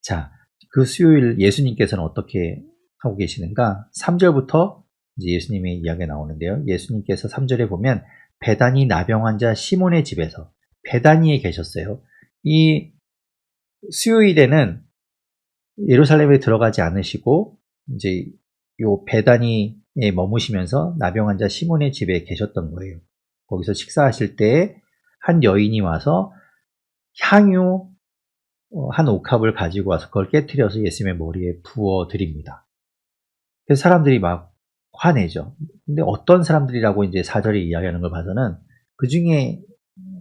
자, 그 수요일 예수님께서는 어떻게 하고 계시는가? 3절부터 이제 예수님의 이야기가 나오는데요. 예수님께서 3절에 보면 베다니 나병 환자 시몬의 집에서 베다니에 계셨어요. 이 수요일에는 예루살렘에 들어가지 않으시고 이제 요 베다니에 머무시면서 나병 환자 시몬의 집에 계셨던 거예요. 거기서 식사하실 때 한 여인이 와서 향유 한 옥합을 가지고 와서 그걸 깨트려서 예수님의 머리에 부어 드립니다. 그래서 사람들이 막 화내죠. 근데 어떤 사람들이라고 이제 4절에 이야기하는 걸 봐서는 그 중에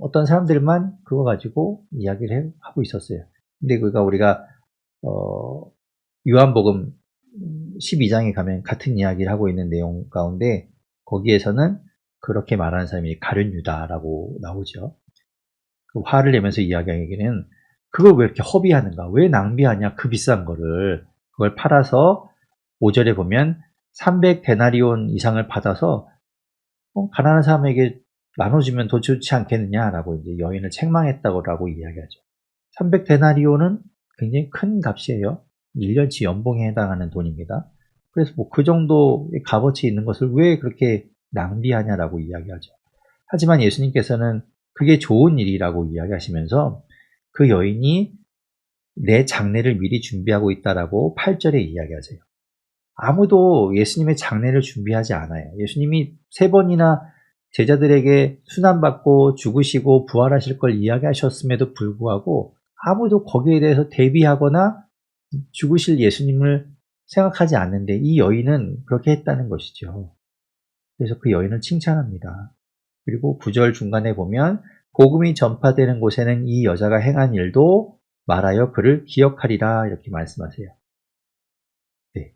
어떤 사람들만 그거 가지고 이야기를 하고 있었어요. 근데 그가 우리가 요한복음 12장에 가면 같은 이야기를 하고 있는 내용 가운데 거기에서는 그렇게 말하는 사람이 가룟 유다라고 나오죠. 그 화를 내면서 이야기하기는 그걸 왜 이렇게 허비하는가? 왜 낭비하냐? 그 비싼 거를. 그걸 팔아서 5절에 보면 300데나리온 이상을 받아서 가난한 사람에게 나눠주면 더 좋지 않겠느냐라고 이제 여인을 책망했다고 이야기하죠. 300데나리온은 굉장히 큰 값이에요. 1년치 연봉에 해당하는 돈입니다. 그래서 뭐 그 정도의 값어치 있는 것을 왜 그렇게 낭비하냐라고 이야기하죠. 하지만 예수님께서는 그게 좋은 일이라고 이야기하시면서 그 여인이 내 장례를 미리 준비하고 있다라고 8절에 이야기하세요. 아무도 예수님의 장례를 준비하지 않아요. 예수님이 3번이나 제자들에게 순환받고 죽으시고 부활하실 걸 이야기하셨음에도 불구하고 아무도 거기에 대해서 대비하거나 죽으실 예수님을 생각하지 않는데 이 여인은 그렇게 했다는 것이죠. 그래서 그 여인을 칭찬합니다. 그리고 9절 중간에 보면 복음이 전파되는 곳에는 이 여자가 행한 일도 말하여 그를 기억하리라 이렇게 말씀하세요. 네.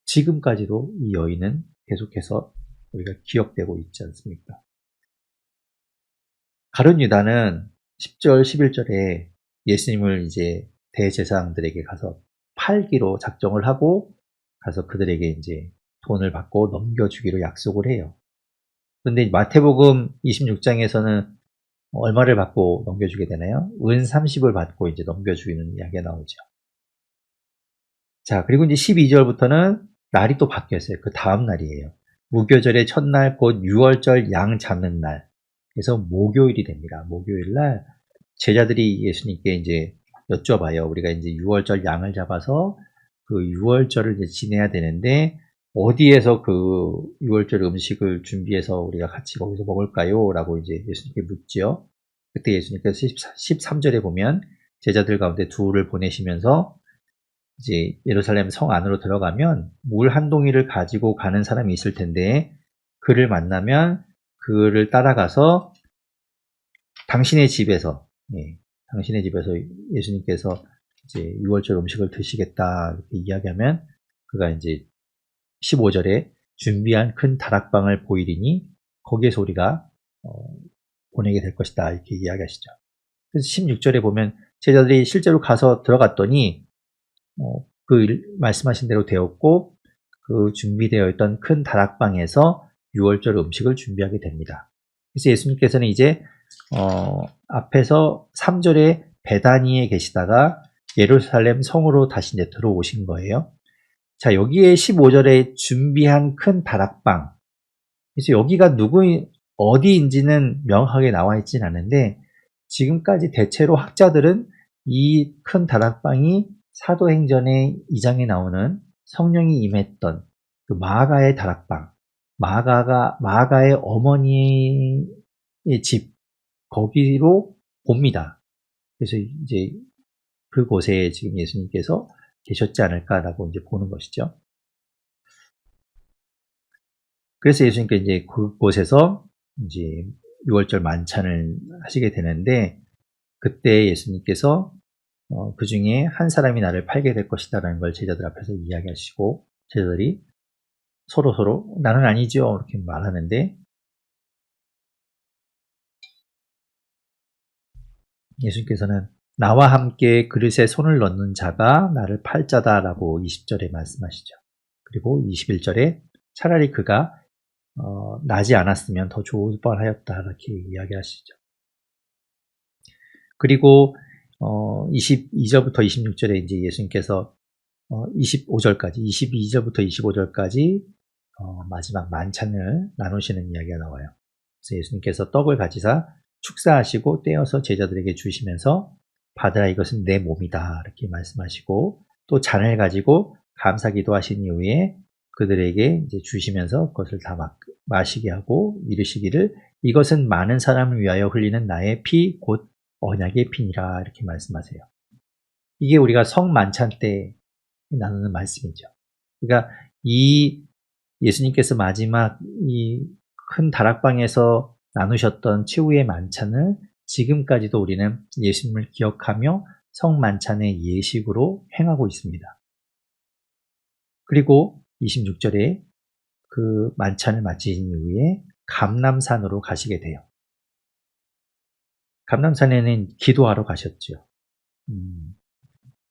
지금까지도 이 여인은 계속해서 우리가 기억되고 있지 않습니까? 가룟 유다는 10절, 11절에 예수님을 이제 대제사장들에게 가서 팔기로 작정을 하고 가서 그들에게 이제 돈을 받고 넘겨주기로 약속을 해요. 그런데 마태복음 26장에서는 얼마를 받고 넘겨주게 되나요? 은 30을 받고 이제 넘겨주는 이야기가 나오죠. 자, 그리고 이제 12절부터는 날이 또 바뀌었어요. 그 다음 날이에요. 무교절의 첫날 곧 유월절 양 잡는 날. 그래서 목요일이 됩니다. 목요일 날 제자들이 예수님께 이제 여쭤봐요. 우리가 이제 유월절 양을 잡아서 그 유월절을 이제 지내야 되는데 어디에서 그 유월절 음식을 준비해서 우리가 같이 거기서 먹을까요? 라고 이제 예수님께 묻죠. 그때 예수님께서 13절에 보면 제자들 가운데 둘을 보내시면서 이제 예루살렘 성 안으로 들어가면 물 한 동이를 가지고 가는 사람이 있을 텐데 그를 만나면 그를 따라가서 당신의 집에서 예수님께서 이제 유월절 음식을 드시겠다 이렇게 이야기하면 그가 이제 15절에 준비한 큰 다락방을 보이리니 거기에서 우리가 보내게 될 것이다 이렇게 이야기하시죠. 그래서 16절에 보면 제자들이 실제로 가서 들어갔더니 그 말씀하신 대로 되었고 그 준비되어 있던 큰 다락방에서 유월절 음식을 준비하게 됩니다. 그래서 예수님께서는 이제 앞에서 3절에 베다니에 계시다가 예루살렘 성으로 다시 이제 들어오신 거예요. 자, 여기에 15절에 준비한 큰 다락방. 그래서 여기가 어디인지는 명확하게 나와 있진 않은데 지금까지 대체로 학자들은 이 큰 다락방이 사도행전의 2장에 나오는 성령이 임했던 그 마가의 다락방, 마가의 어머니의 집, 거기로 봅니다. 그래서 이제 그곳에 지금 예수님께서 계셨지 않을까라고 이제 보는 것이죠. 그래서 예수님께서 이제 그곳에서 이제 유월절 만찬을 하시게 되는데 그때 예수님께서 그 중에 한 사람이 나를 팔게 될 것이다라는 걸 제자들 앞에서 이야기하시고 제자들이 서로 나는 아니죠 이렇게 말하는데 예수님께서는 나와 함께 그릇에 손을 넣는 자가 나를 팔 자다라고 20절에 말씀하시죠. 그리고 21절에 차라리 그가 나지 않았으면 더 좋을 뻔하였다 이렇게 이야기하시죠. 그리고 22절부터 26절에 이제 예수님께서 25절까지 22절부터 25절까지 마지막 만찬을 나누시는 이야기가 나와요. 그래서 예수님께서 떡을 가지사 축사하시고 떼어서 제자들에게 주시면서 받으라 이것은 내 몸이다 이렇게 말씀하시고 또 잔을 가지고 감사기도 하신 이후에 그들에게 이제 주시면서 그것을 다 마시게 하고 이르시기를 이것은 많은 사람을 위하여 흘리는 나의 피 곧 언약의 피니라 이렇게 말씀하세요. 이게 우리가 성만찬 때 나누는 말씀이죠. 그러니까 이 예수님께서 마지막 이 큰 다락방에서 나누셨던 최후의 만찬을 지금까지도 우리는 예수님을 기억하며 성만찬의 예식으로 행하고 있습니다. 그리고 26절에 그 만찬을 마치신 이후에 감람산으로 가시게 돼요. 감람산에는 기도하러 가셨죠.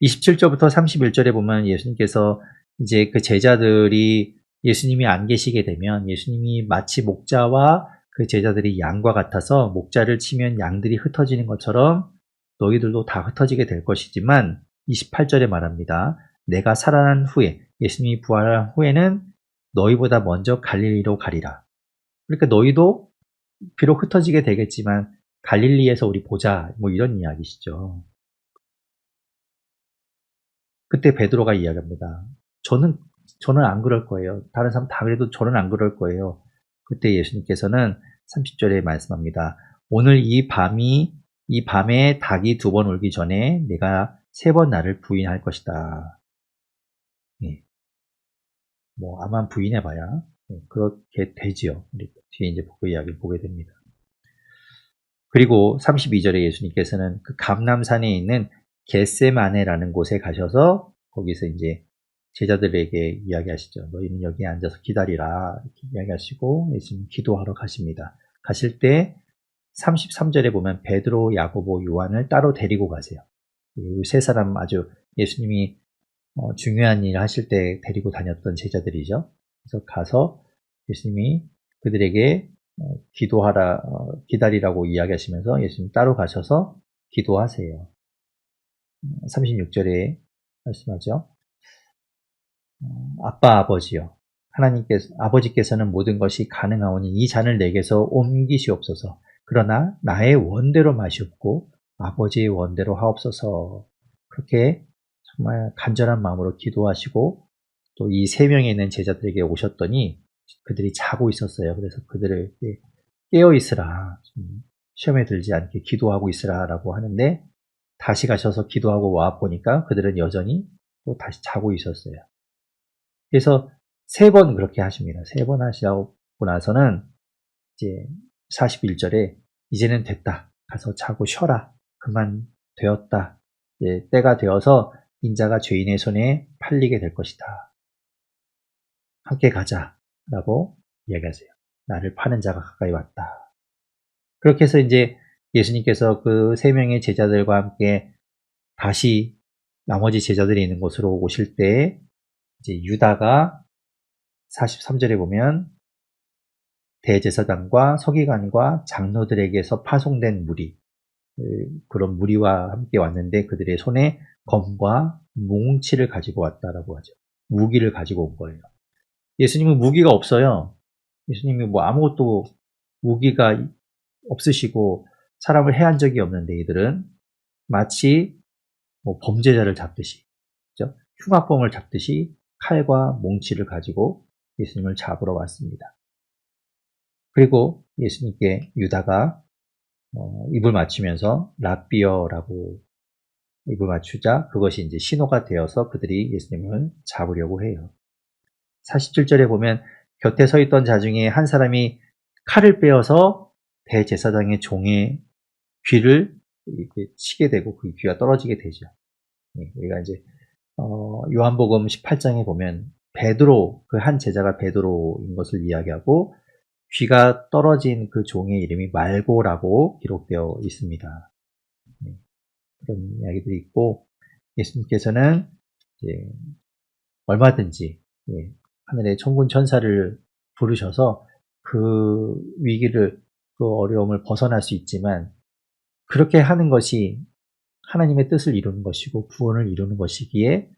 27절부터 31절에 보면 예수님께서 이제 그 제자들이 예수님이 안 계시게 되면 예수님이 마치 목자와 그 제자들이 양과 같아서 목자를 치면 양들이 흩어지는 것처럼 너희들도 다 흩어지게 될 것이지만 28절에 말합니다. 내가 살아난 후에 예수님이 부활한 후에는 너희보다 먼저 갈릴리로 가리라. 그러니까 너희도 비록 흩어지게 되겠지만 갈릴리에서 우리 보자 뭐 이런 이야기시죠. 그때 베드로가 이야기합니다. 저는 안 그럴 거예요. 다른 사람 다 그래도 저는 안 그럴 거예요. 그때 예수님께서는 30절에 말씀합니다. 오늘 이 밤에 닭이 2번 울기 전에 내가 3번 나를 부인할 것이다. 예. 뭐 아마 부인해봐야 그렇게 되지요. 우리 뒤에 이제 그 이야기를 보게 됩니다. 그리고 32절에 예수님께서는 그 감람산에 있는 겟세마네라는 곳에 가셔서 거기서 이제 제자들에게 이야기하시죠. 너희는 여기에 앉아서 기다리라 이렇게 이야기하시고 예수님 기도하러 가십니다. 가실 때 33절에 보면 베드로, 야고보, 요한을 따로 데리고 가세요. 이 3사람 아주 예수님이 중요한 일을 하실 때 데리고 다녔던 제자들이죠. 그래서 가서 예수님이 그들에게 기다리라고 이야기하시면서 예수님 따로 가셔서 기도하세요. 36절에 말씀하죠. 아빠 아버지요 아버지께서는 모든 것이 가능하오니 이 잔을 내게서 옮기시옵소서. 그러나 나의 원대로 마시옵고 아버지의 원대로 하옵소서. 그렇게 정말 간절한 마음으로 기도하시고 또 이 세 명에 있는 제자들에게 오셨더니 그들이 자고 있었어요. 그래서 그들을 깨어 있으라, 시험에 들지 않게 기도하고 있으라 라고 하는데, 다시 가셔서 기도하고 와 보니까 그들은 여전히 또 다시 자고 있었어요. 그래서 3번 그렇게 하십니다. 3번 하시고 나서는 이제 41절에 이제는 됐다. 가서 자고 쉬어라. 그만 되었다. 이제 때가 되어서 인자가 죄인의 손에 팔리게 될 것이다. 함께 가자. 라고 이야기하세요. 나를 파는 자가 가까이 왔다. 그렇게 해서 이제 예수님께서 그 3명의 제자들과 함께 다시 나머지 제자들이 있는 곳으로 오실 때 이제 유다가 43절에 보면 대제사장과 서기관과 장로들에게서 파송된 무리, 그런 무리와 함께 왔는데 그들의 손에 검과 뭉치를 가지고 왔다라고 하죠. 무기를 가지고 온 거예요. 예수님은 무기가 없어요. 예수님이 뭐 아무것도 무기가 없으시고 사람을 해한 적이 없는데 이들은 마치 뭐 범죄자를 잡듯이, 그렇죠? 흉악범을 잡듯이 칼과 몽치를 가지고 예수님을 잡으러 왔습니다. 그리고 예수님께 유다가 입을 맞추면서 랍비어라고 입을 맞추자 그것이 이제 신호가 되어서 그들이 예수님을 잡으려고 해요. 47절에 보면 곁에 서 있던 자 중에 한 사람이 칼을 빼어서 대제사장의 종의 귀를 이렇게 치게 되고 그 귀가 떨어지게 되죠. 우리가 이제 요한복음 18장에 보면 베드로, 그 한 제자가 베드로인 것을 이야기하고 귀가 떨어진 그 종의 이름이 말고라고 기록되어 있습니다. 그런 이야기들이 있고 예수님께서는 이제 얼마든지 하늘의 천군 천사를 부르셔서 그 위기를, 그 어려움을 벗어날 수 있지만 그렇게 하는 것이 하나님의 뜻을 이루는 것이고 구원을 이루는 것이기에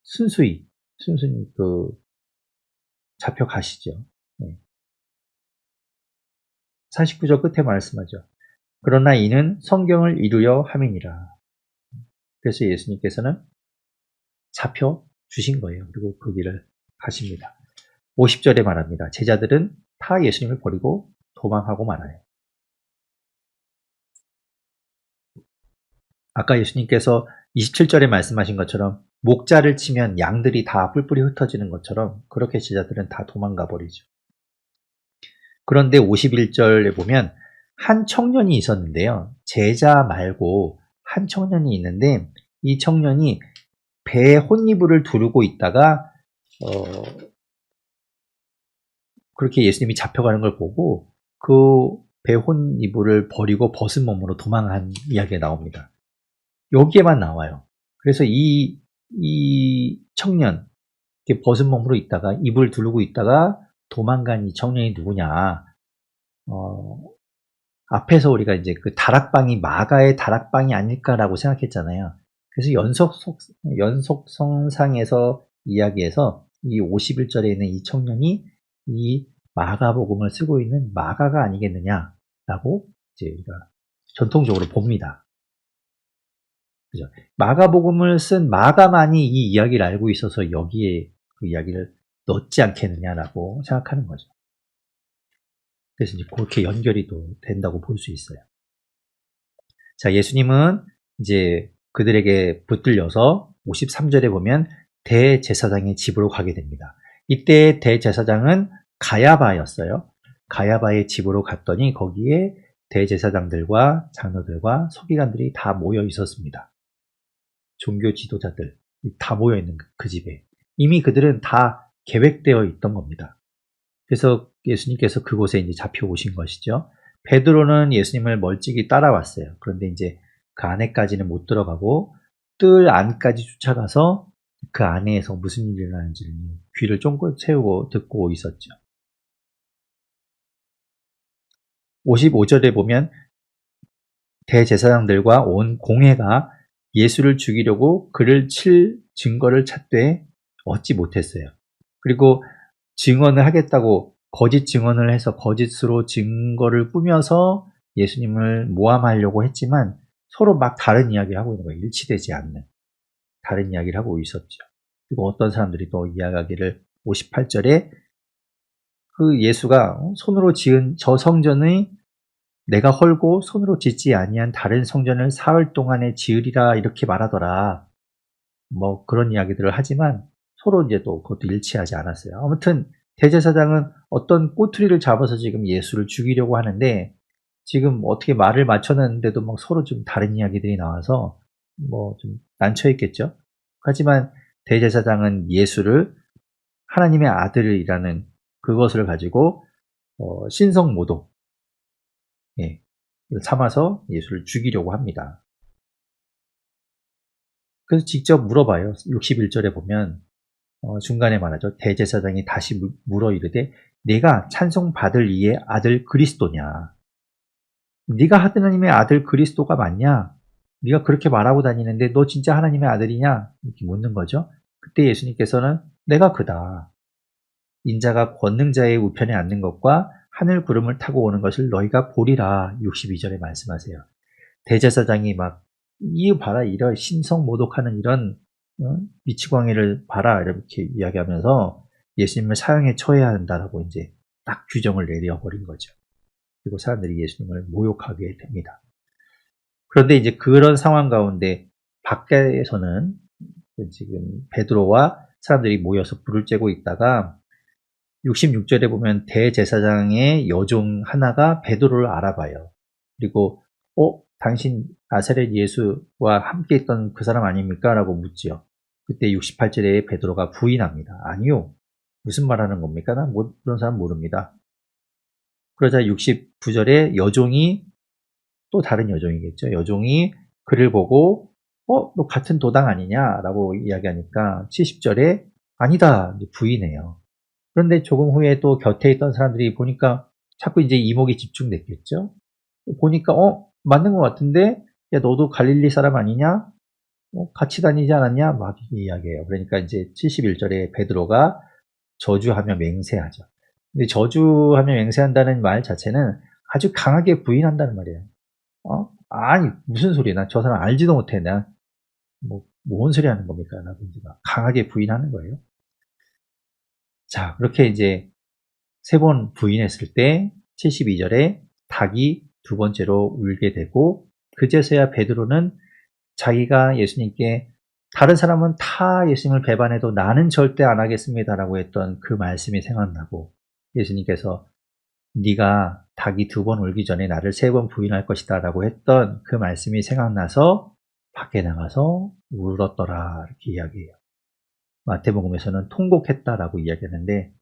순순히 잡혀가시죠. 49절 끝에 말씀하죠. 그러나 이는 성경을 이루려 함이니라. 그래서 예수님께서는 잡혀 주신 거예요. 그리고 그 길을 가십니다. 50절에 말합니다. 제자들은 다 예수님을 버리고 도망하고 말아요. 아까 예수님께서 27절에 말씀하신 것처럼 목자를 치면 양들이 다 뿔뿔이 흩어지는 것처럼 그렇게 제자들은 다 도망가 버리죠. 그런데 51절에 보면 한 청년이 있었는데요. 제자 말고 한 청년이 있는데 이 청년이 배에 혼이불을 두르고 있다가 그렇게 예수님이 잡혀가는 걸 보고 그 배 혼이불을 버리고 벗은 몸으로 도망한 이야기가 나옵니다. 여기에만 나와요. 그래서 이 청년, 이렇게 벗은 몸으로 있다가 이불 두르고 있다가 도망간 이 청년이 누구냐? 앞에서 우리가 이제 그 다락방이 마가의 다락방이 아닐까라고 생각했잖아요. 그래서 연속성상에서 이야기해서 이 51절에 있는 이 청년이 이 마가복음을 쓰고 있는 마가가 아니겠느냐라고 이제 우리가 전통적으로 봅니다. 그죠? 마가복음을 쓴 마가만이 이 이야기를 알고 있어서 여기에 그 이야기를 넣지 않겠느냐라고 생각하는 거죠. 그래서 이제 그렇게 연결이 또 된다고 볼 수 있어요. 자, 예수님은 이제 그들에게 붙들려서 53절에 보면 대제사장의 집으로 가게 됩니다. 이때 대제사장은 가야바였어요. 가야바의 집으로 갔더니 거기에 대제사장들과 장로들과 서기관들이 다 모여 있었습니다. 종교 지도자들 다 모여 있는 그 집에 이미 그들은 다 계획되어 있던 겁니다. 그래서 예수님께서 그곳에 이제 잡혀오신 것이죠. 베드로는 예수님을 멀찍이 따라왔어요. 그런데 이제 그 안에까지는 못 들어가고 뜰 안까지 쫓아가서 그 안에서 무슨 일이 일어나는지를 귀를 쫑긋 세우고 듣고 있었죠. 55절에 보면 대제사장들과 온 공회가 예수를 죽이려고 그를 칠 증거를 찾되 얻지 못했어요. 그리고 증언을 하겠다고 거짓 증언을 해서 거짓으로 증거를 꾸며서 예수님을 모함하려고 했지만 서로 막 다른 이야기를 하고 있는 거예요. 일치되지 않는 다른 이야기를 하고 있었죠. 그리고 어떤 사람들이 또 이야기하기를 58절에 그 예수가 손으로 지은 저 성전의 내가 헐고 손으로 짓지 아니한 다른 성전을 사흘 동안에 지으리라 이렇게 말하더라. 뭐 그런 이야기들을 하지만 서로 이제 또 그것도 일치하지 않았어요. 아무튼 대제사장은 어떤 꼬투리를 잡아서 지금 예수를 죽이려고 하는데 지금 어떻게 말을 맞춰놨는데도 막 서로 좀 다른 이야기들이 나와서 뭐 좀 난처 있겠죠. 하지만 대제사장은 예수를 하나님의 아들이라는 그것을 가지고 신성모독 예, 삼아서 예수를 죽이려고 합니다. 그래서 직접 물어봐요. 61절에 보면 중간에 말하죠. 대제사장이 다시 물어 이르되 내가 찬송받을 이의 아들 그리스도냐? 네가 하나님의 아들 그리스도가 맞냐? 네가 그렇게 말하고 다니는데 너 진짜 하나님의 아들이냐? 이렇게 묻는 거죠. 그때 예수님께서는 내가 그다. 인자가 권능자의 우편에 앉는 것과 하늘 구름을 타고 오는 것을 너희가 보리라. 62절에 말씀하세요. 대제사장이 막 이 봐라 이런 신성모독하는 이런 미치광이를 봐라 이렇게 이야기하면서 예수님을 사형에 처해야 한다라고 이제 딱 규정을 내려버린 거죠. 그리고 사람들이 예수님을 모욕하게 됩니다. 그런데 이제 그런 상황 가운데 밖에서는 지금 베드로와 사람들이 모여서 불을 쬐고 있다가 66절에 보면 대제사장의 여종 하나가 베드로를 알아봐요. 그리고 당신 나사렛 예수와 함께 있던 그 사람 아닙니까? 라고 묻지요. 그때 68절에 베드로가 부인합니다. 아니요. 무슨 말하는 겁니까? 난 그런 사람 모릅니다. 그러자 69절에 여종이 또 다른 여종이겠죠. 여종이 그를 보고 너 같은 도당 아니냐? 라고 이야기하니까 70절에 아니다. 부인해요. 그런데 조금 후에 또 곁에 있던 사람들이 보니까 자꾸 이제 이목이 집중됐겠죠. 보니까 맞는 것 같은데 야 너도 갈릴리 사람 아니냐? 같이 다니지 않았냐? 막 이야기해요. 그러니까 이제 71절에 베드로가 저주하며 맹세하죠. 근데 저주하며 맹세한다는 말 자체는 아주 강하게 부인한다는 말이에요. 아니 무슨 소리야? 저 사람 알지도 못해. 나 뭔 소리 하는 겁니까? 라고 이제 막 강하게 부인하는 거예요. 자, 그렇게 이제 3번 부인했을 때 72절에 닭이 2번째로 울게 되고 그제서야 베드로는 자기가 예수님께 다른 사람은 다 예수님을 배반해도 나는 절대 안 하겠습니다라고 했던 그 말씀이 생각나고 예수님께서 네가 닭이 2번 울기 전에 나를 3번 부인할 것이다 라고 했던 그 말씀이 생각나서 밖에 나가서 울었더라 이렇게 이야기해요. 마태복음에서는 통곡했다라고 이야기하는데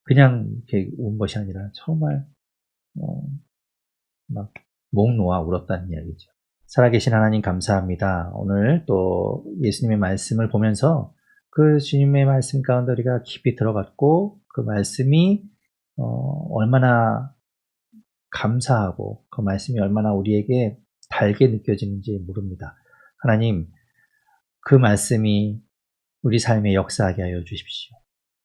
그냥 이렇게 운 것이 아니라 정말 막 목 놓아 울었다는 이야기죠. 살아계신 하나님 감사합니다. 오늘 또 예수님의 말씀을 보면서 그 주님의 말씀 가운데 우리가 깊이 들어갔고 그 말씀이 얼마나 감사하고 그 말씀이 얼마나 우리에게 달게 느껴지는지 모릅니다. 하나님 그 말씀이 우리 삶에 역사하게 하여 주십시오.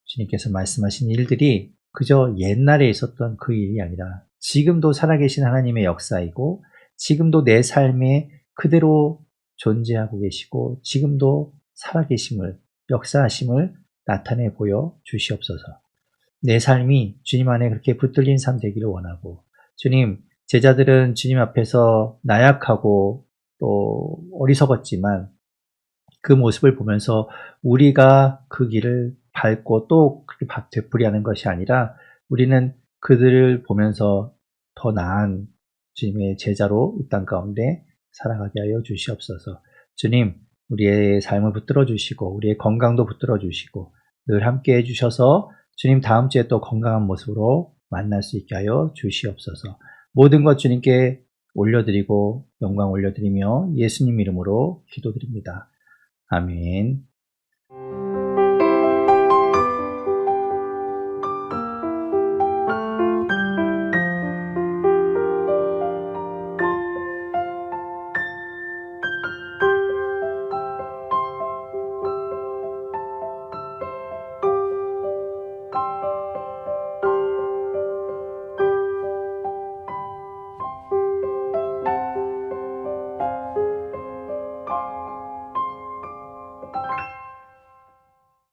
주님께서 말씀하신 일들이 그저 옛날에 있었던 그 일이 아니라 지금도 살아계신 하나님의 역사이고 지금도 내 삶에 그대로 존재하고 계시고 지금도 살아계심을 역사하심을 나타내 보여 주시옵소서. 내 삶이 주님 안에 그렇게 붙들린 삶 되기를 원하고 주님 제자들은 주님 앞에서 나약하고 또 어리석었지만 그 모습을 보면서 우리가 그 길을 밟고 또 그렇게 되풀이하는 것이 아니라 우리는 그들을 보면서 더 나은 주님의 제자로 이 땅 가운데 살아가게 하여 주시옵소서. 주님, 우리의 삶을 붙들어 주시고 우리의 건강도 붙들어 주시고 늘 함께 해주셔서 주님 다음 주에 또 건강한 모습으로 만날 수 있게 하여 주시옵소서. 모든 것 주님께 올려드리고 영광 올려드리며 예수님 이름으로 기도드립니다. 아멘.